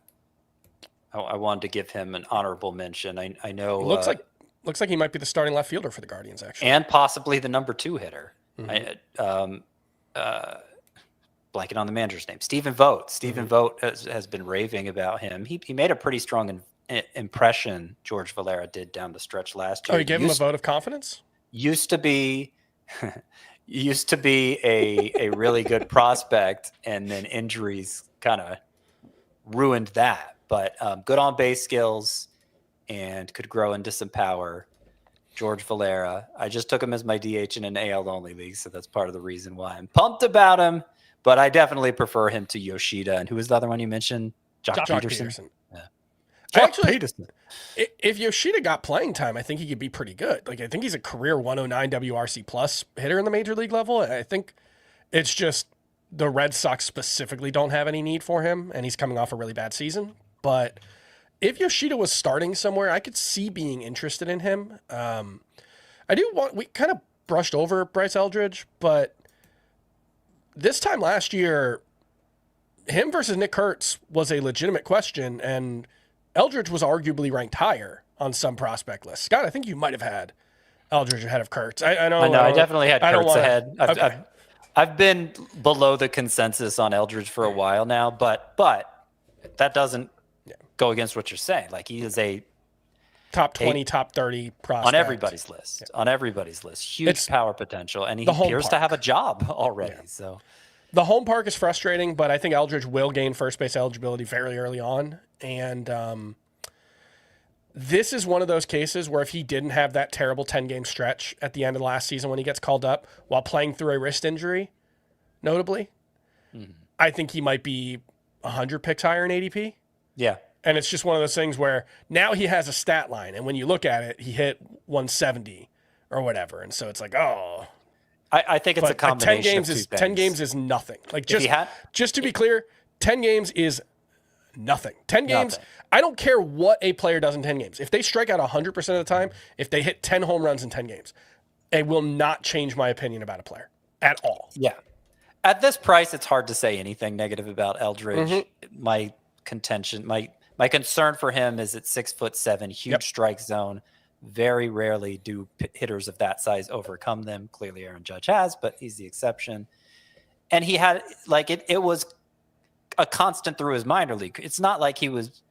I wanted to give him an honorable mention. I know looks like he might be the starting left fielder for the Guardians, actually, and possibly the number 2 hitter. Mm-hmm. Blanking on the manager's name, Stephen Vogt. Stephen Vogt has been raving about him. He made a pretty strong impression. George Valera did down the stretch last year. Oh, you gave him a vote of confidence? Used to be a really good prospect, and then injuries kind of ruined that. But good on base skills and could grow into some power. George Valera. I just took him as my DH in an AL only league, so that's part of the reason why I'm pumped about him. But I definitely prefer him to Yoshida. And who was the other one you mentioned? Jock Peterson. Yeah. Jock Peterson. If Yoshida got playing time, I think he could be pretty good. Like, I think he's a career 109 WRC plus hitter in the major league level. I think it's just the Red Sox specifically don't have any need for him, and he's coming off a really bad season. But if Yoshida was starting somewhere, I could see being interested in him. We kind of brushed over Bryce Eldridge, but this time last year, him versus Nick Kurtz was a legitimate question, and Eldridge was arguably ranked higher on some prospect lists. Scott, I think you might have had Eldridge ahead of Kurtz. I know. I definitely had Kurtz ahead. I've been below the consensus on Eldridge for a while now, but that doesn't go against what you're saying. Like, he is a top 20, top 30 prospect on everybody's list. Yeah. On everybody's list, huge power potential, and he appears to have a job already. Yeah. So the home park is frustrating, but I think Eldridge will gain first base eligibility very early on, and this is one of those cases where if he didn't have that terrible 10-game stretch at the end of the last season when he gets called up while playing through a wrist injury, notably, I think he might be 100 picks higher in ADP. Yeah. And it's just one of those things where now he has a stat line, and when you look at it, he hit 170 or whatever. And so it's like, oh. I think it's a combination 10 games of two is things. 10 games is nothing. Like, just to be clear, 10 games is nothing. 10 games, I don't care what a player does in 10 games. If they strike out 100% of the time, if they hit 10 home runs in 10 games, it will not change my opinion about a player at all. Yeah. At this price, it's hard to say anything negative about Eldridge. My contention, my concern for him is at 6'7", huge strike zone. Very rarely do hitters of that size overcome them. Clearly Aaron Judge has, but he's the exception. And he had, like, it was a constant through his minor league. It's not like he was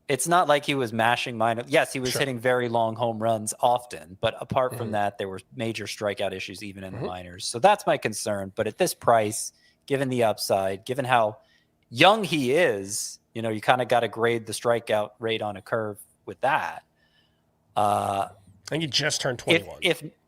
it's not like he was mashing minor. Yes, he was hitting very long home runs often, but apart from that, there were major strikeout issues even in the minors. So that's my concern. But at this price, given the upside, given how young he is, you know, you kind of got to grade the strikeout rate on a curve with that. I think he just turned 21.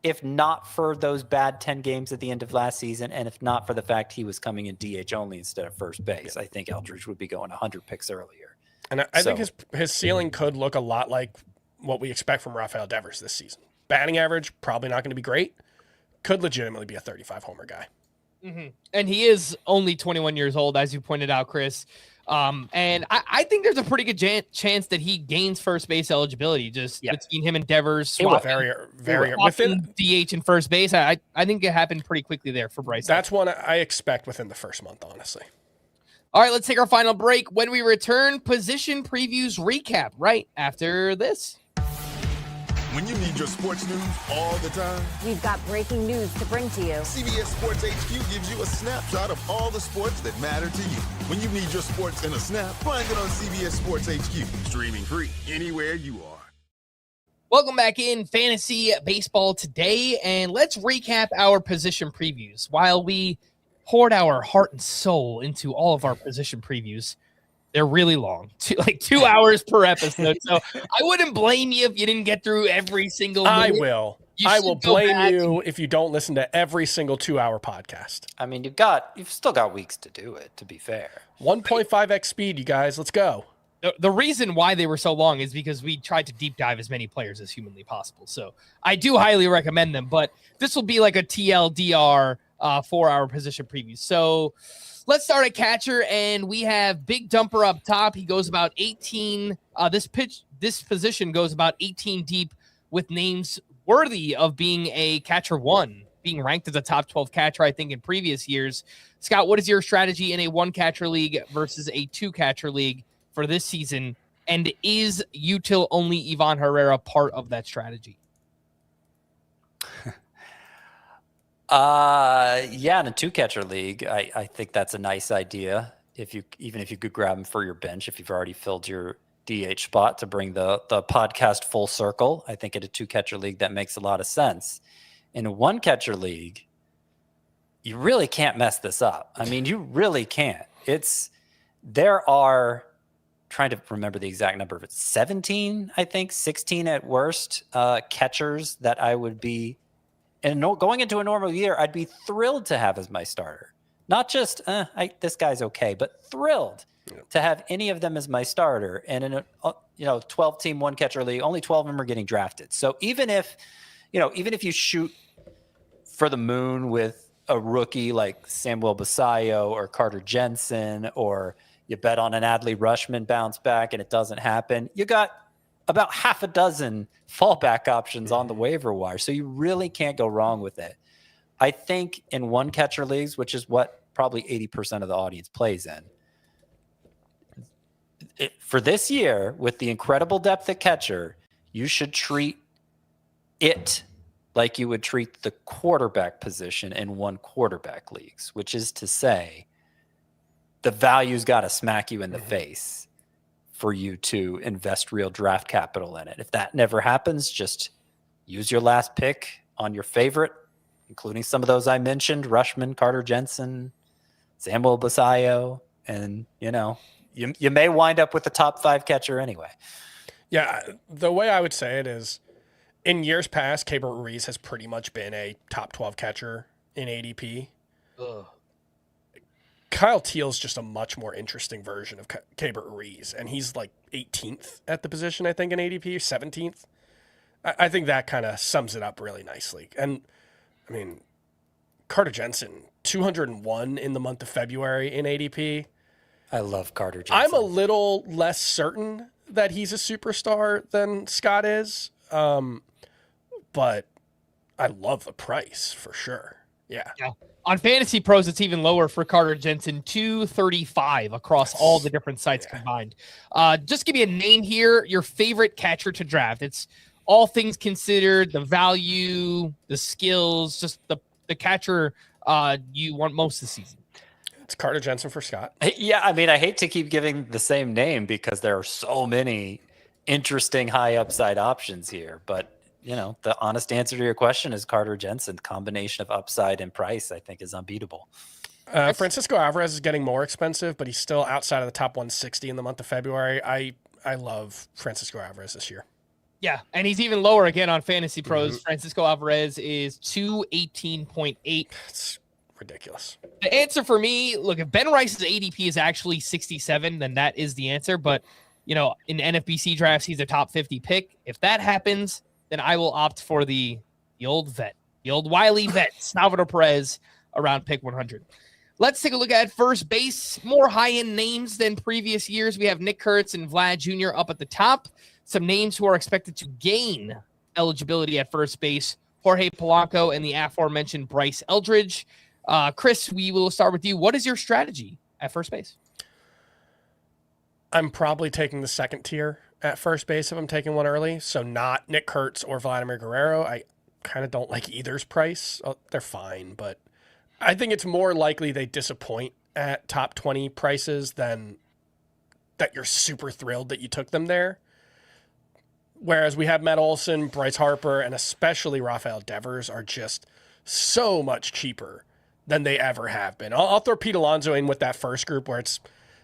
If not for those bad 10 games at the end of last season, and if not for the fact he was coming in DH only instead of first base, I think Eldridge would be going 100 picks earlier. And I think his ceiling could look a lot like what we expect from Rafael Devers this season. Batting average, probably not going to be great. Could legitimately be a 35-homer guy. Mm-hmm. And he is only 21 years old, as you pointed out, Chris. And I think there's a pretty good chance that he gains first base eligibility between him and Devers. Very within DH and first base. I think it happened pretty quickly there for Bryce. That's one I expect within the first month, honestly. All right, let's take our final break. When we return, position previews recap right after this. When you need your sports news all the time, we've got breaking news to bring to you. CBS Sports HQ gives you a snapshot of all the sports that matter to you. When you need your sports in a snap, find it on CBS Sports HQ, streaming free anywhere you are. Welcome back in Fantasy Baseball today, and let's recap our position previews. While we poured our heart and soul into all of our position previews, they're really long, 2 hours per episode. So I wouldn't blame you if you didn't get through every single minute. I will blame you if you don't listen to every single 2-hour podcast. I mean, you've still got weeks to do it, to be fair. 1.5x speed, you guys. Let's go. The reason why they were so long is because we tried to deep dive as many players as humanly possible. So I do highly recommend them, but this will be like a TLDR 4-hour position preview. So let's start at catcher, and we have Big Dumper up top. He goes about 18. This position goes about 18 deep with names worthy of being a catcher one, being ranked as a top 12 catcher, I think, in previous years. Scott, what is your strategy in a 1-catcher league versus a 2-catcher league for this season? And is UTIL-Only Ivan Herrera part of that strategy? Yeah, in a 2-catcher league, I think that's a nice idea. Even if you could grab him for your bench, if you've already filled your DH spot, to bring the podcast full circle, I think in a 2-catcher league that makes a lot of sense. In a 1-catcher league, you really can't mess this up. I mean, you really can't. There are, trying to remember the exact number of it, 17, I think, 16 at worst, catchers that I would be. And going into a normal year, I'd be thrilled to have as my starter. Not just, this guy's okay, but thrilled to have any of them as my starter. And in a 12-team 1-catcher league, only 12 of them are getting drafted. So even if you shoot for the moon with a rookie like Samuel Basallo or Carter Jensen, or you bet on an Adley Rutschman bounce back and it doesn't happen, you got about half a dozen fallback options on the waiver wire. So you really can't go wrong with it. I think in 1-catcher leagues, which is what probably 80% of the audience plays in, for this year, with the incredible depth at catcher, you should treat it like you would treat the quarterback position in 1-quarterback leagues, which is to say the value's got to smack you in the face for you to invest real draft capital in it. If that never happens, just use your last pick on your favorite, including some of those I mentioned, Rutschman, Carter Jensen, Samuel Basallo, and, you may wind up with the top 5 catcher anyway. Yeah, the way I would say it is, in years past, Keibert Ruiz has pretty much been a top 12 catcher in ADP. Ugh. Kyle Teal's just a much more interesting version of Keibert Ruiz, and he's like 18th at the position, I think, in ADP, 17th. I think that kind of sums it up really nicely. And, I mean, Carter Jensen, 201 in the month of February in ADP. I love Carter Jensen. I'm a little less certain that he's a superstar than Scott is, but I love the price for sure. Yeah. On Fantasy Pros, it's even lower for Carter Jensen, 235 across all the different sites combined. Just give me a name here, your favorite catcher to draft. It's all things considered, the value, the skills, just the catcher you want most this season. It's Carter Jensen for Scott. Yeah, I mean, I hate to keep giving the same name because there are so many interesting high upside options here, but the honest answer to your question is Carter Jensen. The combination of upside and price, I think, is unbeatable. Francisco Alvarez is getting more expensive, but he's still outside of the top 160 in the month of February. I love Francisco Alvarez this year. Yeah, and he's even lower again on Fantasy Pros. Francisco Alvarez is 218.8. That's ridiculous. The answer for me, look, if Ben Rice's ADP is actually 67, then that is the answer. But, in NFBC drafts, he's a top 50 pick. If that happens, then I will opt for the old vet, the old wily vet, Salvador Perez, around pick 100. Let's take a look at first base. More high-end names than previous years. We have Nick Kurtz and Vlad Jr. up at the top. Some names who are expected to gain eligibility at first base: Jorge Polanco and the aforementioned Bryce Eldridge. Chris, we will start with you. What is your strategy at first base? I'm probably taking the second tier at first base if I'm taking one early. So not Nick Kurtz or Vladimir Guerrero. I kind of don't like either's price. They're fine, but I think it's more likely they disappoint at top 20 prices than that you're super thrilled that you took them there. Whereas we have Matt Olson, Bryce Harper, and especially Rafael Devers are just so much cheaper than they ever have been. I'll throw Pete Alonso in with that first group where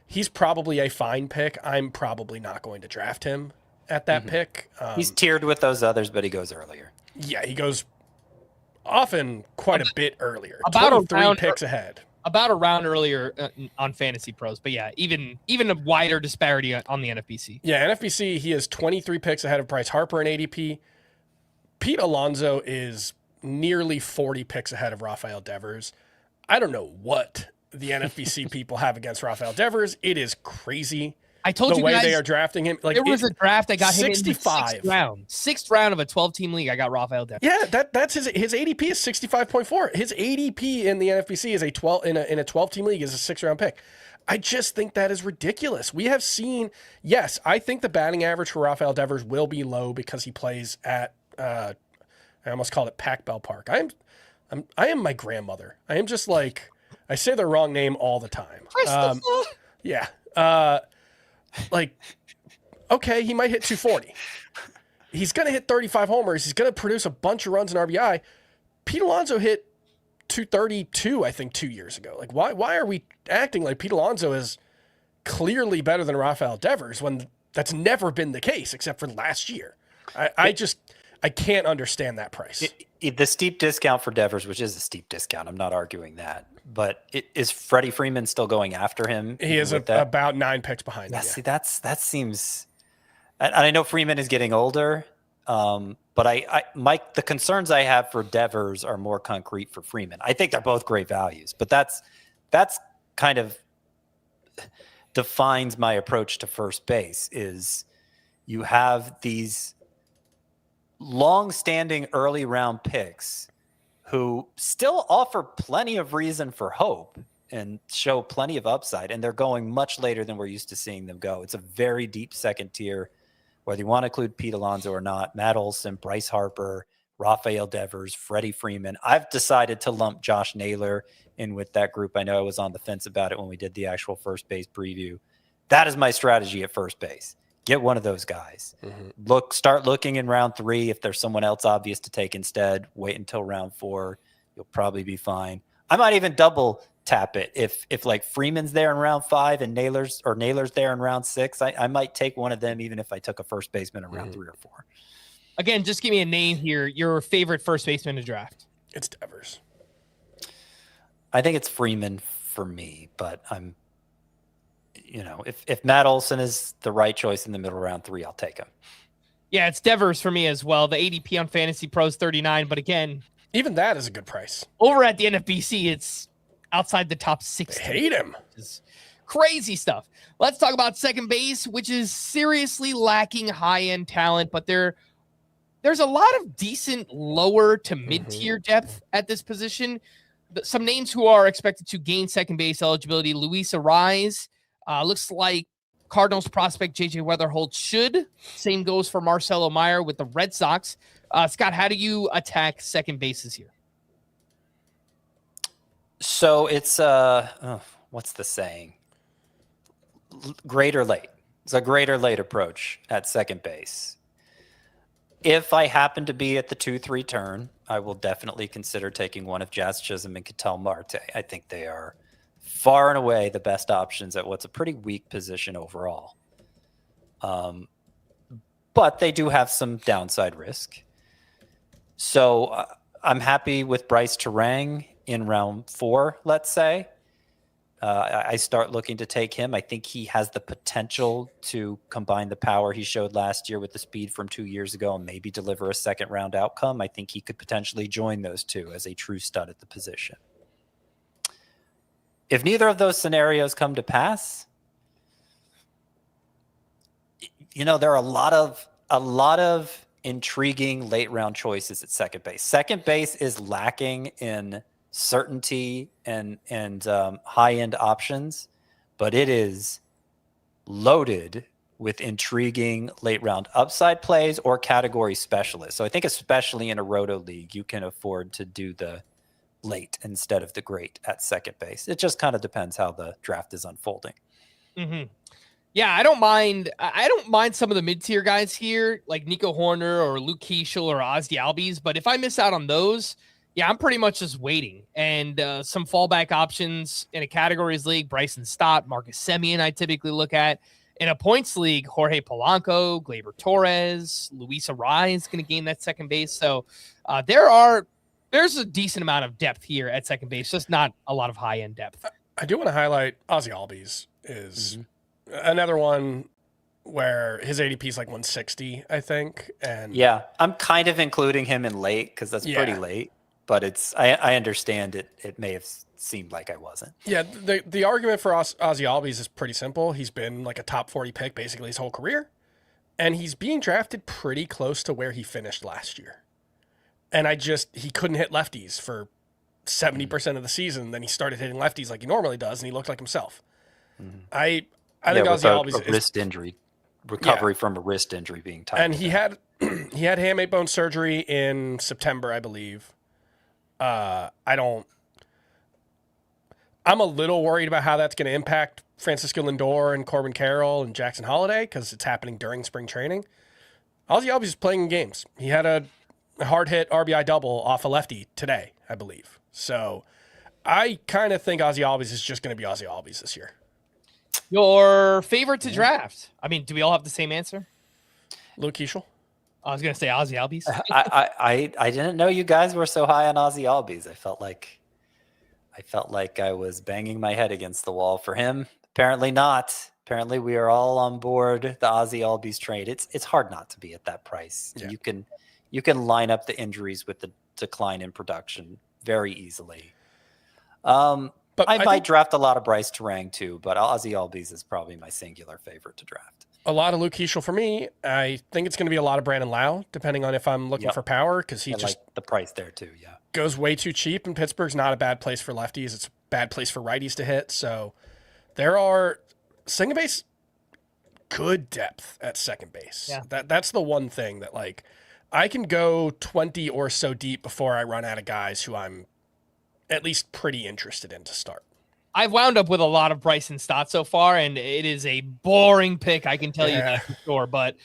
he's probably a fine pick. I'm probably not going to draft him at that pick. He's tiered with those others, but he goes earlier. Yeah, he goes often quite a bit earlier. About 23 picks ahead. About a round earlier on Fantasy Pros. But yeah, even a wider disparity on the NFBC. Yeah, NFBC, he is 23 picks ahead of Bryce Harper in ADP. Pete Alonso is nearly 40 picks ahead of Rafael Devers. I don't know what the NFBC people have against Rafael Devers. It is crazy. I told the you way guys, they are drafting him. Like, there was a draft I got him in the 65. sixth round of a 12-team league. I got Rafael Devers. Yeah, that's his ADP is 65.4. His ADP in the NFBC is a 12-team league is a 6th-round pick. I just think that is ridiculous. We have seen, yes, I think the batting average for Rafael Devers will be low because he plays at I almost called it Pac Bell Park. I am my grandmother. I am just like, I say the wrong name all the time. Yeah. Okay, he might hit 240. He's going to hit 35 homers. He's going to produce a bunch of runs in RBI. Pete Alonso hit 232, I think, 2 years ago. Like, why are we acting like Pete Alonso is clearly better than Rafael Devers when that's never been the case except for last year? I can't understand that price. The steep discount for Devers, which is a steep discount, I'm not arguing that. But is Freddie Freeman still going after him? He is about 9 picks behind him. See, that seems. And I know Freeman is getting older, but the concerns I have for Devers are more concrete for Freeman. I think they're both great values, but that's kind of defines my approach to first base. Is you have these long-standing early round picks who still offer plenty of reason for hope and show plenty of upside, and they're going much later than we're used to seeing them go. It's a very deep second tier, whether you want to include Pete Alonso or not. Matt Olson, Bryce Harper, Rafael Devers, Freddie Freeman. I've decided to lump Josh Naylor in with that group. I know I was on the fence about it when we did the actual first base preview. That is my strategy at first base. Get one of those guys. Start looking in round 3. If there's someone else obvious to take instead, wait until round 4. You'll probably be fine. I might even double tap it. If like Freeman's there in round 5 and Naylor's there in round 6, I might take one of them even if I took a first baseman in round 3 or 4. Again, just give me a name here. Your favorite first baseman to draft? It's Devers. I think it's Freeman for me, but I'm. If Matt Olson is the right choice in the middle round 3, I'll take him. Yeah, it's Devers for me as well. The ADP on Fantasy Pros 39, but again, even that is a good price. Over at the NFBC, it's outside the top 60. I hate him. It's crazy stuff. Let's talk about second base, which is seriously lacking high-end talent, but there's a lot of decent lower to mid-tier depth at this position. Some names who are expected to gain second base eligibility: Luis Arraez. Looks like Cardinals prospect J.J. Weatherholt should. Same goes for Marcelo Meyer with the Red Sox. Scott, how do you attack second bases here? So it's what's the saying? Great or late. It's a great or late approach at second base. If I happen to be at the 2-3 turn, I will definitely consider taking one of Jazz Chisholm and Ketel Marte. I think they are far and away the best options at what's a pretty weak position overall. but they do have some downside risk. So I'm happy with Bryce Terang in round 4, let's say. I start looking to take him. I think he has the potential to combine the power he showed last year with the speed from 2 years ago and maybe deliver a second round outcome. I think he could potentially join those two as a true stud at the position. If neither of those scenarios come to pass, there are a lot of intriguing late round choices at second base. Second base is lacking in certainty and high end options, but it is loaded with intriguing late round upside plays or category specialists. So I think especially in a roto league, you can afford to do the late instead of the great at second base. It just kind of depends how the draft is unfolding. Mm-hmm. Yeah, I don't mind. I don't mind some of the mid-tier guys here, like Nico Horner or Luke Keeschel or Ozzy Albies. But if I miss out on those, yeah, I'm pretty much just waiting. And some fallback options in a categories league: Bryson Stott, Marcus Semien. I typically look at in a points league: Jorge Polanco, Gleyber Torres, Luis Arraez is going to gain that second base. So there's a decent amount of depth here at second base, just not a lot of high-end depth. I do want to highlight Ozzy Albies is another one where his ADP is like 160, I think. And yeah, I'm kind of including him in late because that's pretty late, but I understand it. It may have seemed like I wasn't. Yeah, the argument for Ozzy Albies is pretty simple. He's been like a top 40 pick basically his whole career, and he's being drafted pretty close to where he finished last year. And he couldn't hit lefties for 70% of the season. Then he started hitting lefties like he normally does, and he looked like himself. I think Ozzy Albies a wrist injury, recovery from a wrist injury being tied. And he had hamate bone surgery in September, I believe. I'm a little worried about how that's going to impact Francisco Lindor and Corbin Carroll and Jackson Holiday because it's happening during spring training. Ozzy Albies is playing in games. He had a hard hit RBI double off a lefty today, I believe. So I kind of think Ozzy Albies is just going to be Ozzy Albies this year. Your favorite to draft? I mean, do we all have the same answer? Luke Keeschel? I was going to say Ozzy Albies. I didn't know you guys were so high on Ozzy Albies. I felt like I was banging my head against the wall for him. Apparently not. Apparently we are all on board the Ozzy Albies trade. It's hard not to be at that price. Yeah. You can line up the injuries with the decline in production very easily. But I might draft a lot of Bryce Terang too, but Ozzy Albies is probably my singular favorite to draft. A lot of Luke Keeschel for me. I think it's going to be a lot of Brandon Lau, depending on if I'm looking for power, because he just like the price there too. Yeah, goes way too cheap, and Pittsburgh's not a bad place for lefties. It's a bad place for righties to hit. So there are second base good depth at second base. Yeah. That's the one thing that like I can go 20 or so deep before I run out of guys who I'm at least pretty interested in to start. I've wound up with a lot of Bryson Stott so far, and it is a boring pick, I can tell you that for sure. But,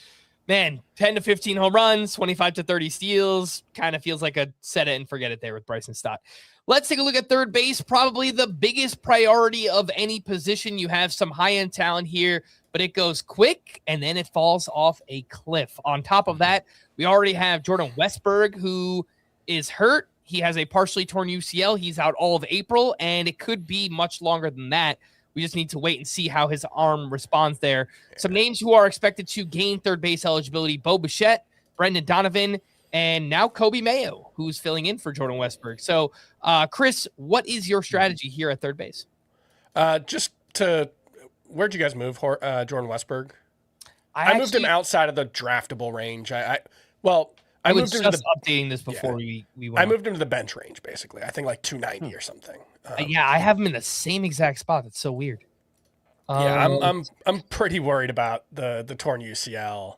man, 10 to 15 home runs, 25 to 30 steals, kind of feels like a set it and forget it there with Bryson Stott. Let's take a look at third base, probably the biggest priority of any position. You have some high-end talent here, but it goes quick, and then it falls off a cliff. On top of that, we already have Jordan Westburg, who is hurt. He has a partially torn UCL. He's out all of April, and it could be much longer than that. We just need to wait and see how his arm responds there. Some names who are expected to gain third base eligibility: Bo Bichette, Brendan Donovan, and now Kobe Mayo, who's filling in for Jordan Westburg. So, Chris, what is your strategy here at third base? Where'd you guys move Jordan Westburg? I moved him outside of the draftable range. I moved him to updating this before we went. I moved him to the bench range, basically. I think like 290 or something. I have him in the same exact spot. That's so weird. I'm pretty worried about the torn UCL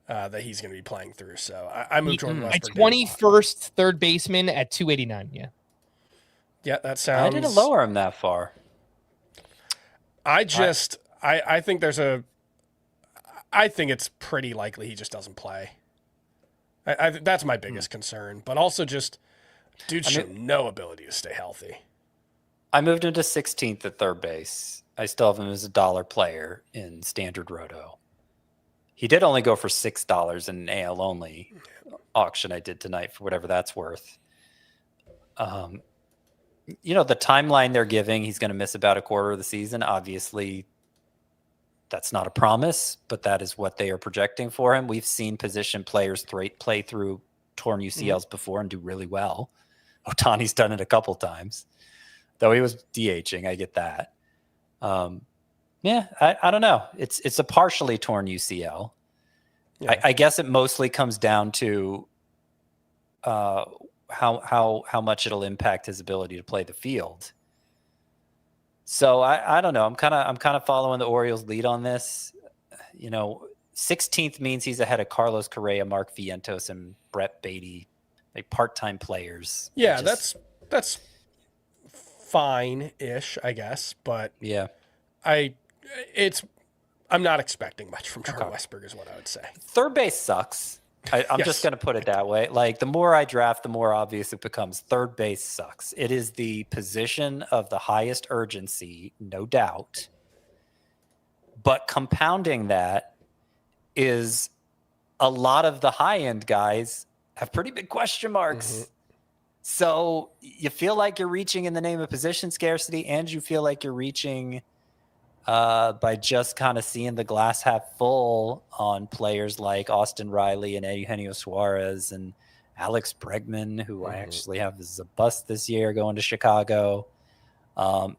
that he's going to be playing through. So I moved Jordan Westburg. 21st third baseman at 289. Yeah. Yeah, that sounds. I didn't lower him that far. I think I think it's pretty likely he just doesn't play. That's my biggest concern, but also just dude should no ability to stay healthy. I moved him to 16th at third base. I still have him as a dollar player in standard roto. He did only go for $6 in an AL-only auction I did tonight for whatever that's worth. The timeline they're giving, he's going to miss about a quarter of the season. Obviously, that's not a promise, but that is what they are projecting for him. We've seen position players play through torn UCLs before and do really well. Ohtani's done it a couple times, though he was DHing. I get that. I don't know. It's a partially torn UCL. Yeah. I guess it mostly comes down to how much it'll impact his ability to play the field. So I don't know. I'm kind of following the Orioles' lead on this. 16th means he's ahead of Carlos Correa, Mark Vientos, and Brett Beatty, like part-time players. Yeah, that's fine-ish, I guess. But yeah, I'm not expecting much from Jordan Westburg, is what I would say. Third base sucks. I'm just going to put it that way. Like, the more I draft, the more obvious it becomes. Third base sucks. It is the position of the highest urgency, no doubt. But compounding that is a lot of the high-end guys have pretty big question marks. Mm-hmm. So you feel like you're reaching in the name of position scarcity, and you feel like you're reaching by just kind of seeing the glass half full on players like Austin Riley and Eugenio Suarez and Alex Bregman, who I actually have as a bust this year going to Chicago.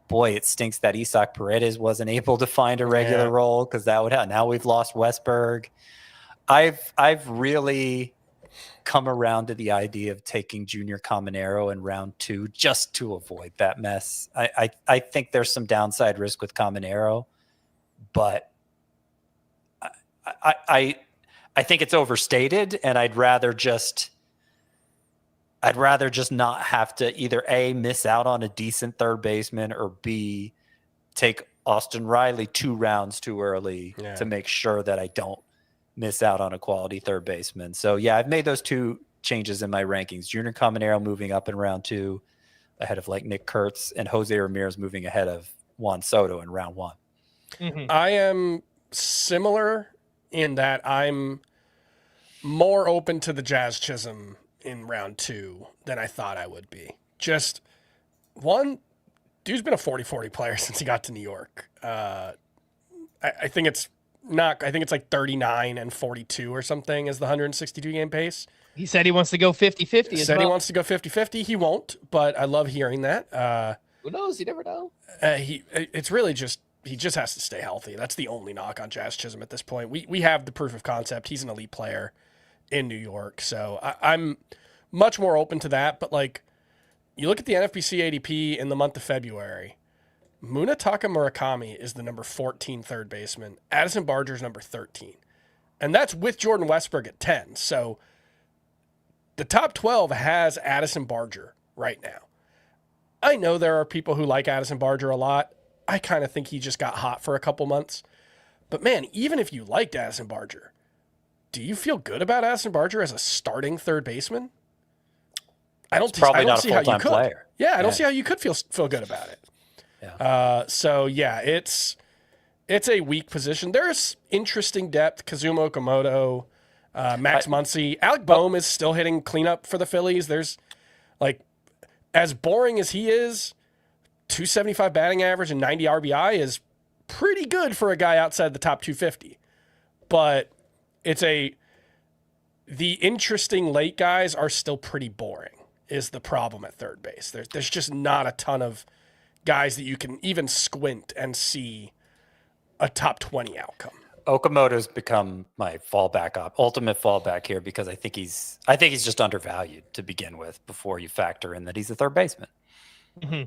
Boy, it stinks that Isaac Paredes wasn't able to find a regular role, because that would have. Now we've lost Westburg. I've really come around to the idea of taking Junior Caminero in round 2 just to avoid that mess. I think there's some downside risk with Caminero, but I think it's overstated, and I'd rather just not have to either A, miss out on a decent third baseman, or B, take Austin Riley 2 rounds too early to make sure that I don't miss out on a quality third baseman. So yeah, I've made those 2 changes in my rankings. Junior Caminero moving up in round 2 ahead of like Nick Kurtz, and Jose Ramirez moving ahead of Juan Soto in round 1. Mm-hmm. I am similar in that I'm more open to the Jazz Chisholm in round 2 than I thought I would be. Just one, dude's been a 40-40 player since he got to New York. I think it's like 39 and 42 or something is the 162 game pace. He said he wants to go 50-50. He wants to go 50-50. He won't, but I love hearing that. Who knows? You never know. It's really just, he just has to stay healthy. That's the only knock on Jazz Chisholm at this point. We have the proof of concept. He's an elite player in New York. So I'm much more open to that. But like, you look at the NFBC ADP in the month of February, Munetaka Murakami is the number 14 third baseman. Addison Barger's number 13. And that's with Jordan Westburg at 10. So the top 12 has Addison Barger right now. I know there are people who like Addison Barger a lot. I kind of think he just got hot for a couple months. But man, even if you liked Addison Barger, do you feel good about Addison Barger as a starting third baseman? I don't see how you could. Player. Yeah, I don't see how you could feel good about it. Yeah. So yeah, it's a weak position. There's interesting depth. Kazuma Okamoto, Max Muncy, Alec Boehm is still hitting cleanup for the Phillies. There's like, as boring as he is, 275 batting average and 90 RBI is pretty good for a guy outside the top 250. But the interesting late guys are still pretty boring is the problem at third base. There's just not a ton of guys that you can even squint and see a top 20 outcome. Okamoto's become my ultimate fallback here, because I think he's just undervalued to begin with before you factor in that he's a third baseman. Mm-hmm.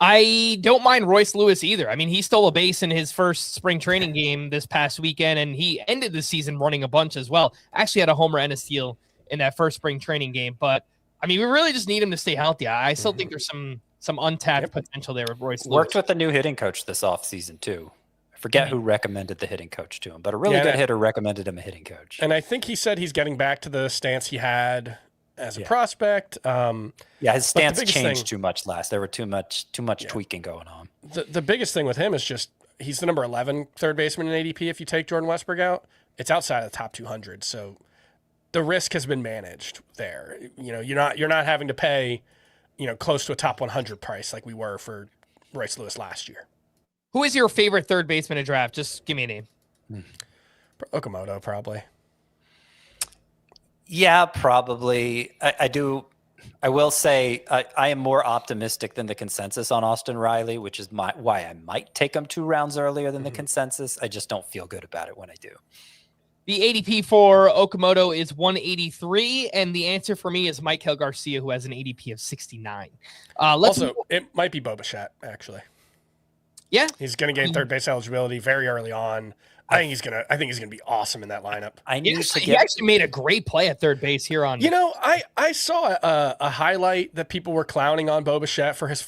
I don't mind Royce Lewis either. I mean, he stole a base in his first spring training game this past weekend, and he ended the season running a bunch as well. Actually had a homer and a steal in that first spring training game. But I mean, we really just need him to stay healthy. I still think there's some untapped potential there with Royce Lewis. Worked with a new hitting coach this offseason too. I forget who recommended the hitting coach to him, but a really good hitter recommended him a hitting coach. And I think he said he's getting back to the stance he had as a prospect. His stance changed too much last. There were too much tweaking going on. The biggest thing with him is just he's the number 11 third baseman in ADP if you take Jordan Westburg out. It's outside of the top 200, so the risk has been managed there. You're not having to pay, close to a top 100 price like we were for Royce Lewis last year. Who is your favorite third baseman to draft? Just give me a name. Okamoto, probably. Yeah, probably. I do. I will say I am more optimistic than the consensus on Austin Riley, which is why I might take him 2 rounds earlier than the consensus. I just don't feel good about it when I do. The ADP for Okamoto is 183, and the answer for me is Maikel Garcia, who has an ADP of 69. It might be Bo Bichette, actually. Yeah, he's going to gain third base eligibility very early on. I think he's gonna be awesome in that lineup. He actually made a great play at third base here on. I saw a highlight that people were clowning on Bo Bichette from his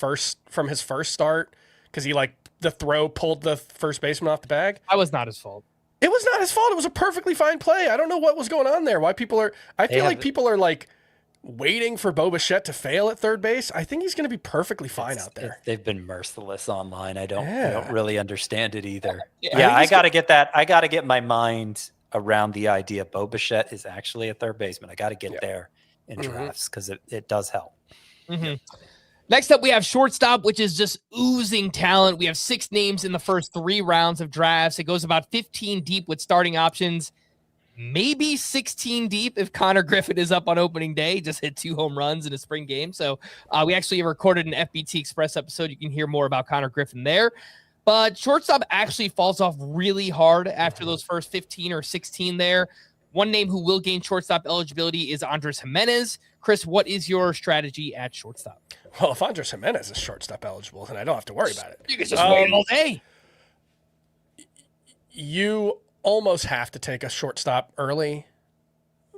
first start because he the throw pulled the first baseman off the bag. That was not his fault. It was not his fault. It was a perfectly fine play. I don't know what was going on there. Why people are? I feel like people are waiting for Bo Bichette to fail at third base. I think he's going to be perfectly fine out there. They've been merciless online. I don't really understand it either. I got to get that. I got to get my mind around the idea Bo Bichette is actually a third baseman. I got to get there in drafts because it does help. Mm-hmm. Next up, we have shortstop, which is just oozing talent. We have 6 names in the first 3 rounds of drafts. It goes about 15 deep with starting options. Maybe 16 deep if Connor Griffin is up on opening day. Just hit 2 home runs in a spring game. So we actually recorded an FBT Express episode. You can hear more about Connor Griffin there. But shortstop actually falls off really hard after those first 15 or 16 there. One name who will gain shortstop eligibility is Andres Jimenez. Chris, what is your strategy at shortstop? Well, if Andres Jimenez is shortstop eligible, then I don't have to worry about it. You can just wait all day. You almost have to take a shortstop early.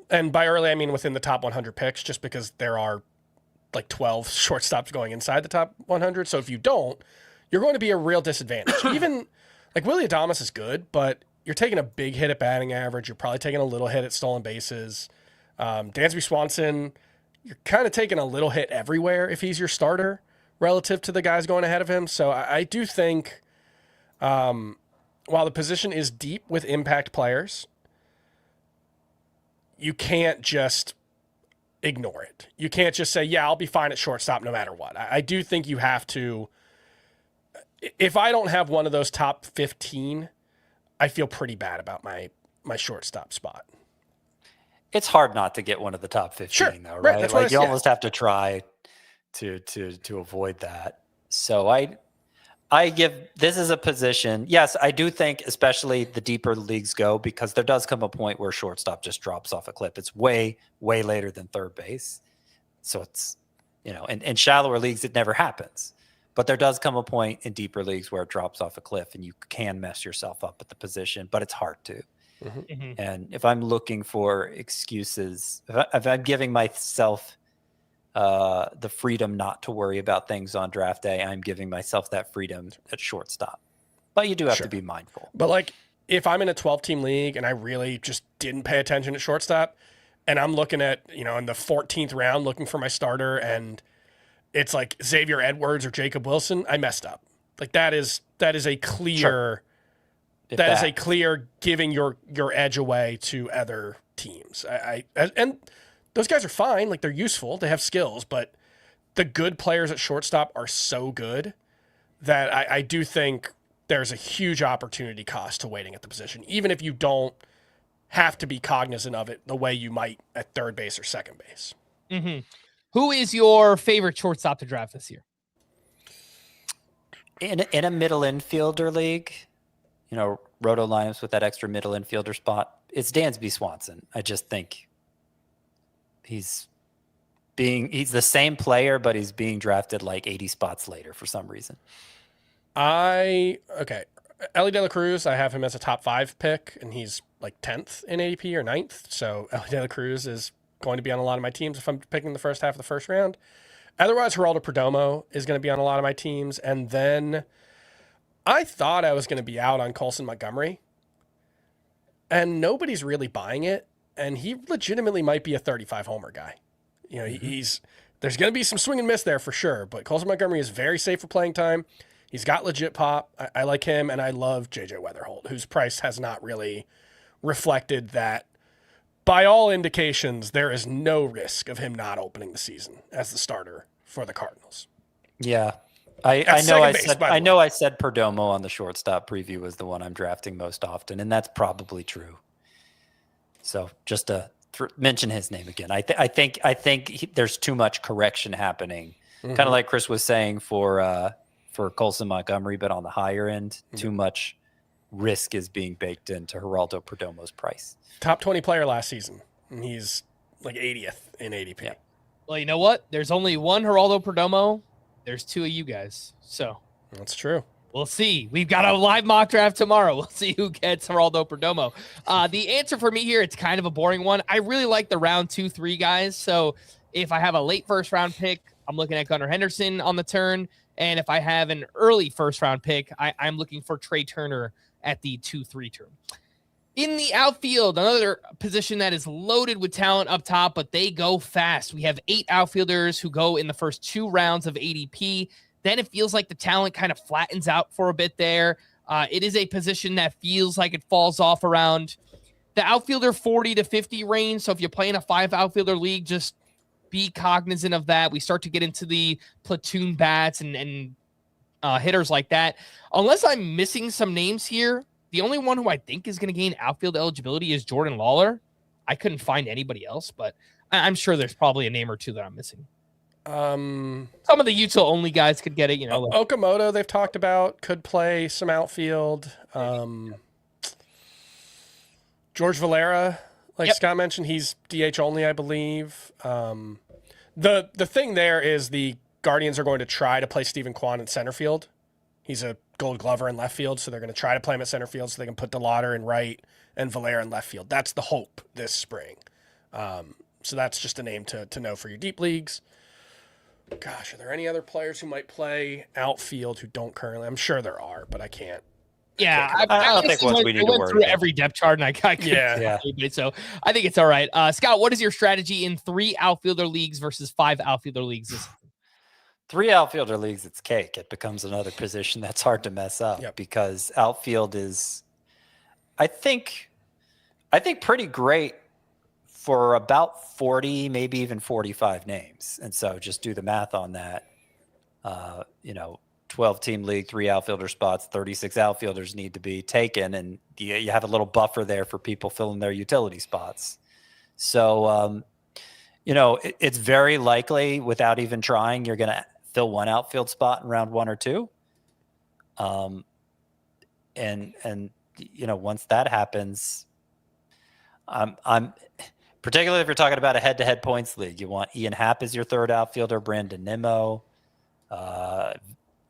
And by early, I mean within the top 100 picks, just because there are 12 shortstops going inside the top 100. So if you don't, you're going to be a real disadvantage. Even Willy Adames is good, but you're taking a big hit at batting average. You're probably taking a little hit at stolen bases. Dansby Swanson, you're kind of taking a little hit everywhere if he's your starter relative to the guys going ahead of him. So I do think while the position is deep with impact players, you can't just ignore it. You can't just say, yeah, I'll be fine at shortstop no matter what. I do think you have to. If I don't have one of those top 15, I feel pretty bad about my shortstop spot. It's hard not to get one of the top 15, though, right? That's what you almost have to try to avoid that. So I give this is a position. Yes, I do think, especially the deeper the leagues go, because there does come a point where shortstop just drops off a cliff. It's way, way later than third base. So it's, in shallower leagues, it never happens. But there does come a point in deeper leagues where it drops off a cliff and you can mess yourself up at the position, but it's hard to. Mm-hmm. And if I'm looking for excuses, if I'm giving myself the freedom not to worry about things on draft day, I'm giving myself that freedom at shortstop. But you do have to be mindful. But if I'm in a 12-team league and I really just didn't pay attention at shortstop, and I'm looking at, in the 14th round looking for my starter, and it's Xavier Edwards or Jacob Wilson, I messed up. That is a clear is a clear giving your edge away to other teams. And those guys are fine, they're useful, they have skills, but the good players at shortstop are so good that I do think there's a huge opportunity cost to waiting at the position, even if you don't have to be cognizant of it the way you might at third base or second base. Mm-hmm. Who is your favorite shortstop to draft this year? In a middle infielder league, roto lineups with that extra middle infielder spot, it's Dansby Swanson. I just think he's the same player, but he's being drafted 80 spots later for some reason. Ellie De La Cruz, I have him as a top 5 pick, and he's 10th in ADP or 9th. So Ellie De La Cruz is going to be on a lot of my teams if I'm picking the first half of the first round. Otherwise, Geraldo Perdomo is going to be on a lot of my teams. And then I thought I was going to be out on Colson Montgomery, and nobody's really buying it. And he legitimately might be a 35 homer guy. There's going to be some swing and miss there for sure, but Colson Montgomery is very safe for playing time. He's got legit pop. I like him, and I love JJ Weatherholt, whose price has not really reflected that by all indications, there is no risk of him not opening the season as the starter for the Cardinals. Yeah. I know I said Perdomo on the shortstop preview was the one I'm drafting most often, and that's probably true. So just to mention his name again, I think there's too much correction happening, kind of like Chris was saying for Colson Montgomery, but on the higher end, too much risk is being baked into Geraldo Perdomo's price. Top 20 player last season, and he's like 80th in ADP. Yeah. Well, you know what? There's only one Geraldo Perdomo. There's two of you guys. So that's true. We'll see. We've got a live mock draft tomorrow. We'll see who gets Geraldo Perdomo. The answer for me here, it's kind of a boring one. I really like the round 2-3 guys. So if I have a late first round pick, I'm looking at Gunnar Henderson on the turn. And if I have an early first round pick, I'm looking for Trey Turner at the 2-3 turn. In the outfield, another position that is loaded with talent up top, but they go fast. We have 8 outfielders who go in the first 2 rounds of ADP. Then it feels like the talent kind of flattens out for a bit there. It is a position that feels like it falls off around the outfielder 40 to 50 range. So if you're playing a 5 outfielder league, just be cognizant of that. We start to get into the platoon bats and hitters like that. Unless I'm missing some names here, the only one who I think is going to gain outfield eligibility is Jordan Lawler. I couldn't find anybody else, but I'm sure there's probably a name or two that I'm missing. Some of the UTIL-Only guys could get it. Okamoto, they've talked about, could play some outfield. George Valera, Scott mentioned, he's DH only, I believe. The thing there is the Guardians are going to try to play Stephen Kwan in center field. He's a Gold Glover in left field, so they're going to try to play him at center field so they can put DeLauder in right and Valera in left field. That's the hope this spring. So that's just a name to know for your deep leagues. Gosh, are there any other players who might play outfield who don't currently? I'm sure there are, but I can't. Yeah, I don't think we need to worry through about every depth chart, and I yeah. So I think it's all right. Scott, what is your strategy in 3 outfielder leagues versus 5 outfielder leagues? 3 outfielder leagues, it's cake. It becomes another position that's hard to mess up because outfield is, I think pretty great for about 40, maybe even 45 names. And so just do the math on that. 12-team league, 3 outfielder spots, 36 outfielders need to be taken. And you have a little buffer there for people filling their utility spots. So, it's very likely without even trying, you're going to fill 1 outfield spot in round 1 or 2. Once that happens, I'm particularly if you're talking about a head-to-head points league, you want Ian Happ as your 3rd outfielder, Brandon Nimmo,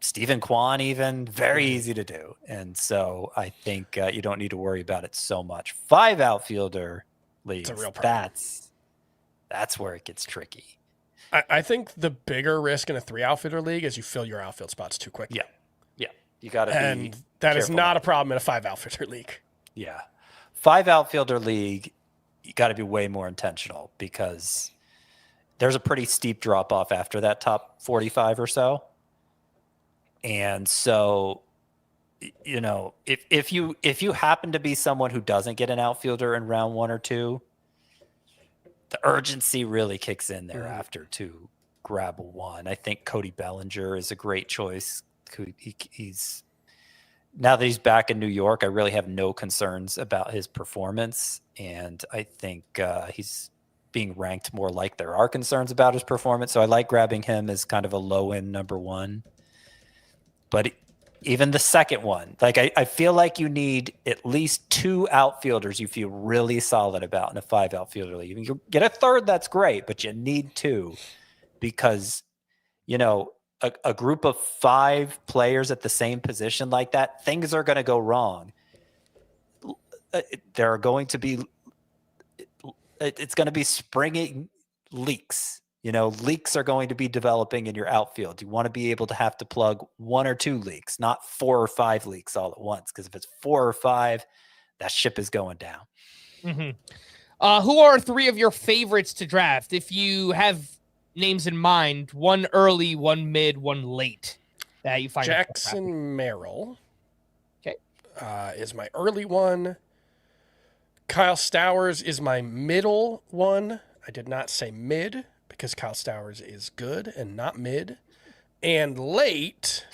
Stephen Kwan, even very easy to do. And so I think you don't need to worry about it so much. 5 outfielder leagues, it's a real problem. That's where it gets tricky. I think the bigger risk in a 3 outfielder league is you fill your outfield spots too quickly. Yeah. You got to be and that is not a problem in a 5 outfielder league. Yeah. 5 outfielder league, you got to be way more intentional because there's a pretty steep drop off after that top 45 or so. And so, if you happen to be someone who doesn't get an outfielder in round 1 or 2, the urgency really kicks in thereafter to grab a 1. I think Cody Bellinger is a great choice. He's now that he's back in New York, I really have no concerns about his performance. And I think he's being ranked more like there are concerns about his performance. So I like grabbing him as kind of a low end number 1. But even the second one, I feel like you need at least 2 outfielders you feel really solid about in a 5 outfielder league. You get a 3rd, that's great, but you need 2 because, a group of 5 players at the same position like that, things are going to go wrong. There are going to be, it's going to be springing leaks. Leaks are going to be developing in your outfield. You want to be able to have to plug 1 or 2 leaks, not 4 or 5 leaks all at once. Because if it's 4 or 5, that ship is going down. Mm-hmm. Who are 3 of your favorites to draft? If you have names in mind, 1 early, 1 mid, 1 late that you find Jackson Merrill. Okay. Is my early one. Kyle Stowers is my middle one. I did not say mid because Kyle Stowers is good and not mid. And late,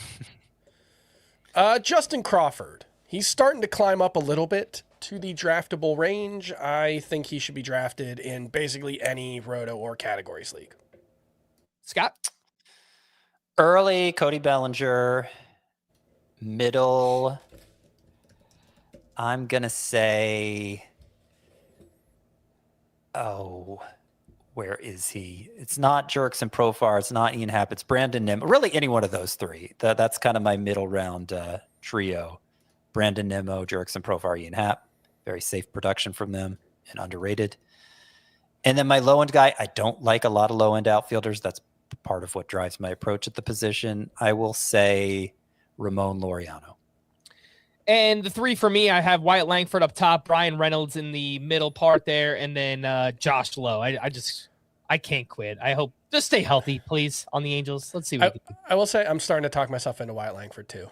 Justin Crawford. He's starting to climb up a little bit to the draftable range. I think he should be drafted in basically any roto or categories league. Scott? Early, Cody Bellinger. Middle, I'm going to say, where is he? It's not Jerks and Profar. It's not Ian Happ. It's Brandon Nimmo. Really, any one of those three. That's kind of my middle round trio. Brandon Nimmo, Jerks and Profar, Ian Happ. Very safe production from them and underrated. And then my low-end guy, I don't like a lot of low-end outfielders. That's part of what drives my approach at the position. I will say Ramon Laureano. And the three for me, I have Wyatt Langford up top, Brian Reynolds in the middle part there, and then Josh Lowe. I can't quit. I hope just stay healthy, please, on the Angels. Let's see what we can do. I will say I'm starting to talk myself into Wyatt Langford too.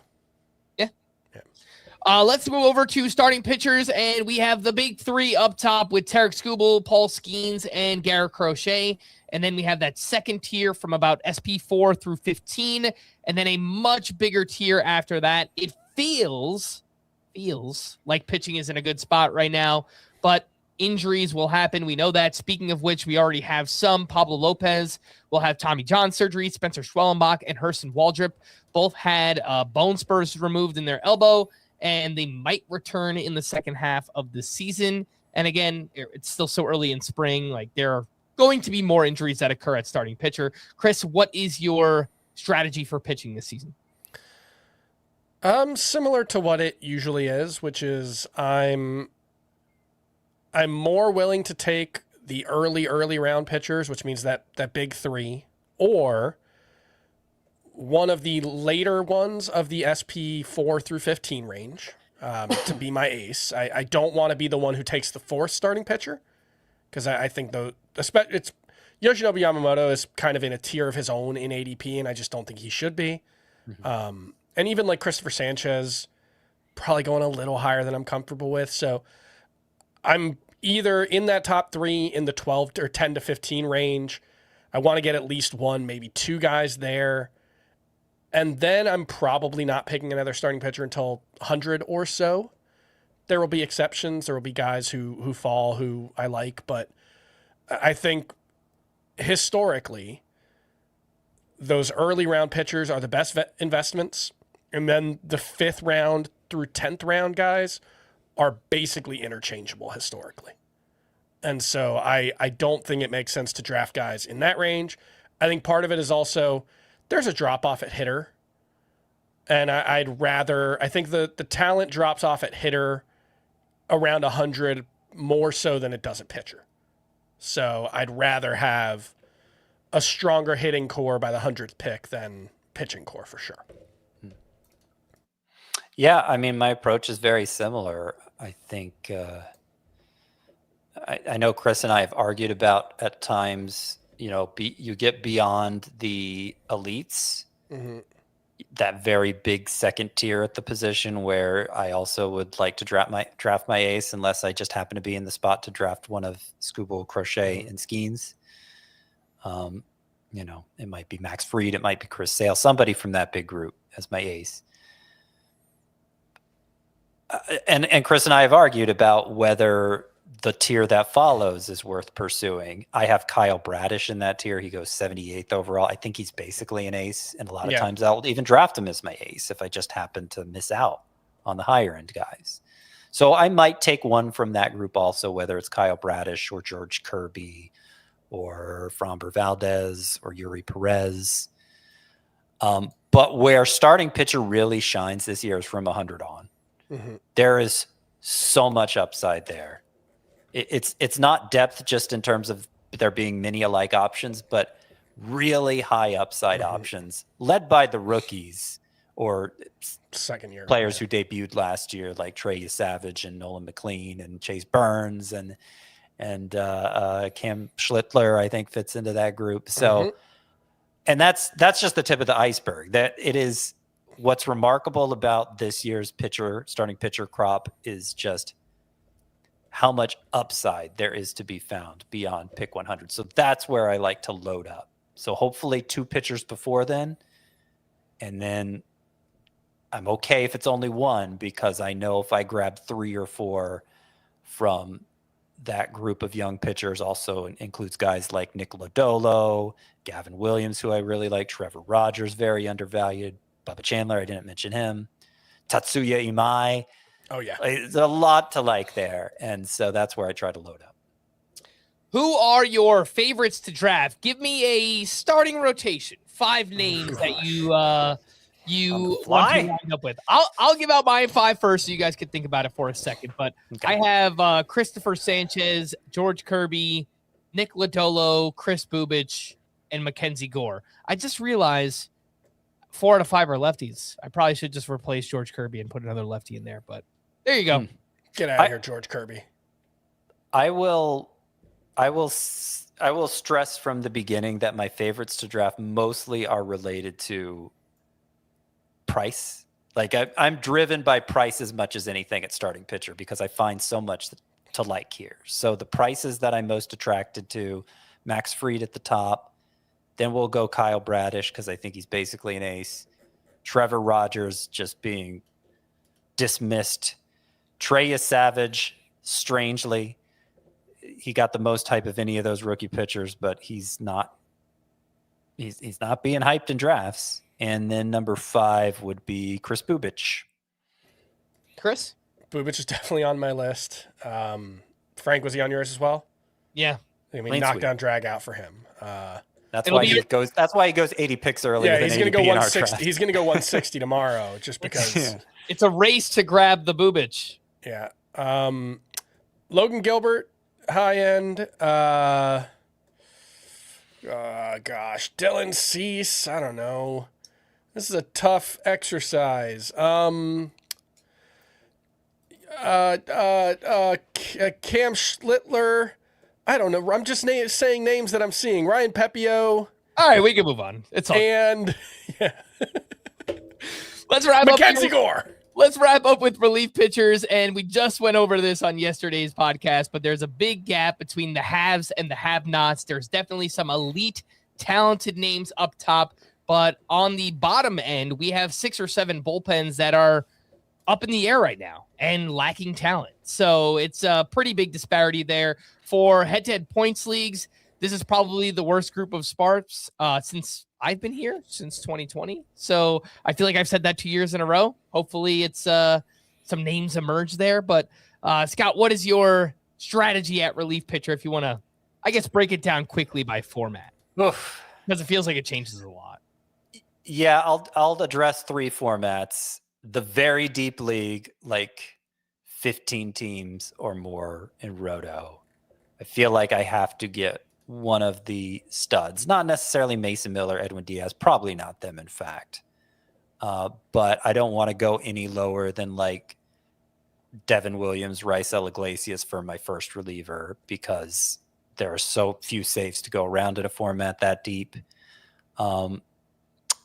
Let's move over to starting pitchers, and we have the big three up top with Tarek Skubal, Paul Skeens, and Garrett Crochet. And then we have that second tier from about SP4 through 15, and then a much bigger tier after that. It feels like pitching is in a good spot right now, but injuries will happen. We know that. Speaking of which, we already have some. Pablo Lopez will have Tommy John surgery. Spencer Schwellenbach and Hurston Waldrop both had bone spurs removed in their elbow, and they might return in the second half of the season. And again, it's still so early in spring. Like, there are going to be more injuries that occur at starting pitcher. Chris, what is your strategy for pitching this season? Similar to what it usually is, which is I'm more willing to take the early round pitchers, which means that big three, or one of the later ones of the SP 4 through 15 range to be my ace. I don't want to be the one who takes the fourth starting pitcher, because I think it's Yoshinobu Yamamoto is kind of in a tier of his own in ADP, and I just don't think he should be. Mm-hmm. And even like Christopher Sanchez, probably going a little higher than I'm comfortable with. So I'm either in that top three in the 12 or 10 to 15 range. I want to get at least one, maybe two guys there. And then I'm probably not picking another starting pitcher until 100 or so. There will be exceptions. There will be guys who fall who I like. But I think historically, those early round pitchers are the best investments. And then the 5th round through 10th round guys are basically interchangeable historically. And so I don't think it makes sense to draft guys in that range. I think part of it is also there's a drop off at hitter. And I think the talent drops off at hitter around 100 more so than it does at pitcher. So I'd rather have a stronger hitting core by the 100th pick than pitching core for sure. Yeah, I mean, my approach is very similar. I think I know Chris and I have argued about at times, you get beyond the elites, mm-hmm. that very big second tier at the position where I also would like to draft my ace unless I just happen to be in the spot to draft one of Skubal, Crochet, mm-hmm. and Skeens. It might be Max Fried, it might be Chris Sale, somebody from that big group as my ace. And Chris and I have argued about whether the tier that follows is worth pursuing. I have Kyle Bradish in that tier. He goes 78th overall. I think he's basically an ace. And a lot of times I'll even draft him as my ace if I just happen to miss out on the higher end guys. So I might take one from that group also, whether it's Kyle Bradish or George Kirby or Framber Valdez or Yuri Perez. But where starting pitcher really shines this year is from 100 on. Mm-hmm. There is so much upside there. It's not depth just in terms of there being many alike options, but really high upside mm-hmm. options led by the rookies or second year players who debuted last year, like Trey Savage and Nolan McLean and Chase Burns and Cam Schlittler, I think fits into that group. So, mm-hmm. and that's just the tip of the iceberg. That it is. What's remarkable about this year's starting pitcher crop is just how much upside there is to be found beyond pick 100. So that's where I like to load up. So hopefully 2 pitchers before then. And then I'm okay if it's only 1, because I know if I grab 3 or 4 from that group of young pitchers, also includes guys like Nick Lodolo, Gavin Williams, who I really like, Trevor Rogers, very undervalued, Bubba Chandler, I didn't mention him, Tatsuya Imai. Oh, yeah. There's a lot to like there. And so that's where I try to load up. Who are your favorites to draft? Give me a starting rotation. 5 names that you want to line up with. I'll give out my 5 first, so you guys can think about it for a second. But okay. I have Christopher Sanchez, George Kirby, Nick Lodolo, Chris Bubich, and Mackenzie Gore. I just realized 4 out of 5 are lefties. I probably should just replace George Kirby and put another lefty in there. But there you go. Get out of here, George Kirby. I will stress from the beginning that my favorites to draft mostly are related to price. Like I'm driven by price as much as anything at starting pitcher, because I find so much to like here. So the prices that I'm most attracted to, Max Fried at the top, then we'll go Kyle Bradish, because I think he's basically an ace. Trevor Rogers just being dismissed. Trey Savage, strangely, he got the most hype of any of those rookie pitchers, but he's not being hyped in drafts. And then number 5 would be Chris Bubich. Chris? Bubich is definitely on my list. Frank, was he on yours as well? Yeah. I mean, knockdown drag out for him. That's why he goes 80 picks earlier. Yeah, he's going to go 160. He's going to go 160 tomorrow, just because. It's a race to grab the Bubich. Yeah. Logan Gilbert, high end. Dylan Cease. I don't know. This is a tough exercise. Cam Schlittler. I don't know. I'm just saying names that I'm seeing. Ryan Pepio. All right, we can move on. It's all. And yeah. Let's wrap Mackenzie Gore. Let's wrap up with relief pitchers, and we just went over this on yesterday's podcast, but there's a big gap between the haves and the have-nots. There's definitely some elite, talented names up top, but on the bottom end, we have 6 or 7 bullpens that are up in the air right now and lacking talent. So it's a pretty big disparity there. For head-to-head points leagues, this is probably the worst group of Sparks since I've been here, since 2020. So I feel like I've said that 2 years in a row. Hopefully it's some names emerge there. But Scott, what is your strategy at relief pitcher if you want to, I guess, break it down quickly by format? Oof. Because it feels like it changes a lot. Yeah, I'll address 3 formats. The very deep league, like 15 teams or more in Roto. I feel like I have to get one of the studs, not necessarily Mason Miller, Edwin Diaz, probably not them, in fact. But I don't want to go any lower than like Devin Williams, Raisel Iglesias for my first reliever, because there are so few saves to go around in a format that deep. And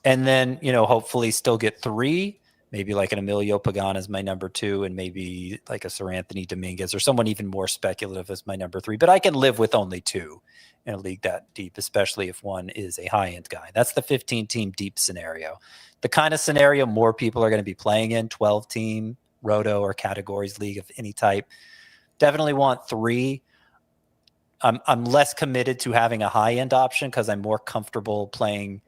then, hopefully still get 3, maybe like an Emilio Pagan as my number 2, and maybe like a Sir Anthony Dominguez or someone even more speculative as my number 3. But I can live with only 2 in a league that deep, especially if one is a high-end guy. That's the 15-team deep scenario. The kind of scenario more people are going to be playing in, 12-team, Roto or categories league of any type. Definitely want 3. I'm less committed to having a high-end option because I'm more comfortable playing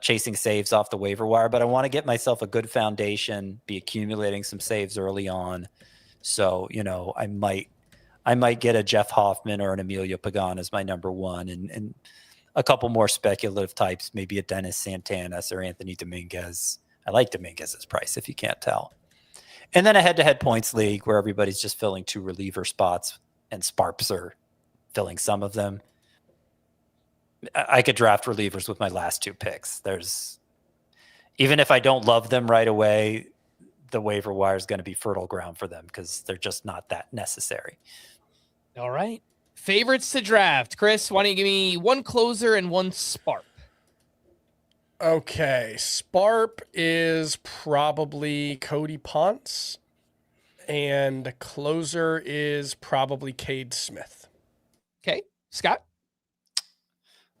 chasing saves off the waiver wire, but I want to get myself a good foundation, be accumulating some saves early on. So, I might get a Jeff Hoffman or an Emilio Pagan as my number 1, and a couple more speculative types, maybe a Dennis Santana or Anthony Dominguez. I like Dominguez's price, if you can't tell. And then a head-to-head points league where everybody's just filling 2 reliever spots and Sparps are filling some of them. I could draft relievers with my last 2 picks. Even if I don't love them right away, the waiver wire is going to be fertile ground for them because they're just not that necessary. All right. Favorites to draft. Chris, why don't you give me 1 closer and 1 Sparp? Okay. Sparp is probably Cody Ponce. And the closer is probably Cade Smith. Okay. Scott?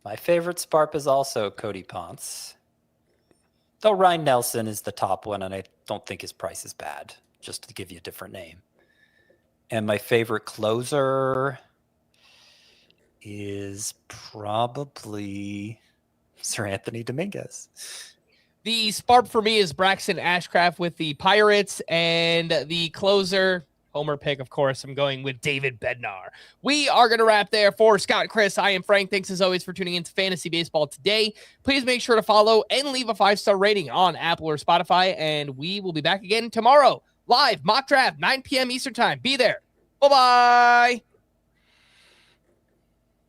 My favorite Sparp is also Cody Ponce. Though Ryan Nelson is the top one, and I don't think his price is bad, just to give you a different name. And my favorite closer is probably Sir Anthony Dominguez. The Sparp for me is Braxton Ashcraft with the Pirates, and the closer, homer pick, of course, I'm going with David Bednar. We are going to wrap there. For Scott and Chris, I am Frank. Thanks as always for tuning into Fantasy Baseball today. Please make sure to follow and leave a 5-star rating on Apple or Spotify, and we will be back again tomorrow. Live mock draft, 9 p.m. Eastern time. Be there. Bye-bye.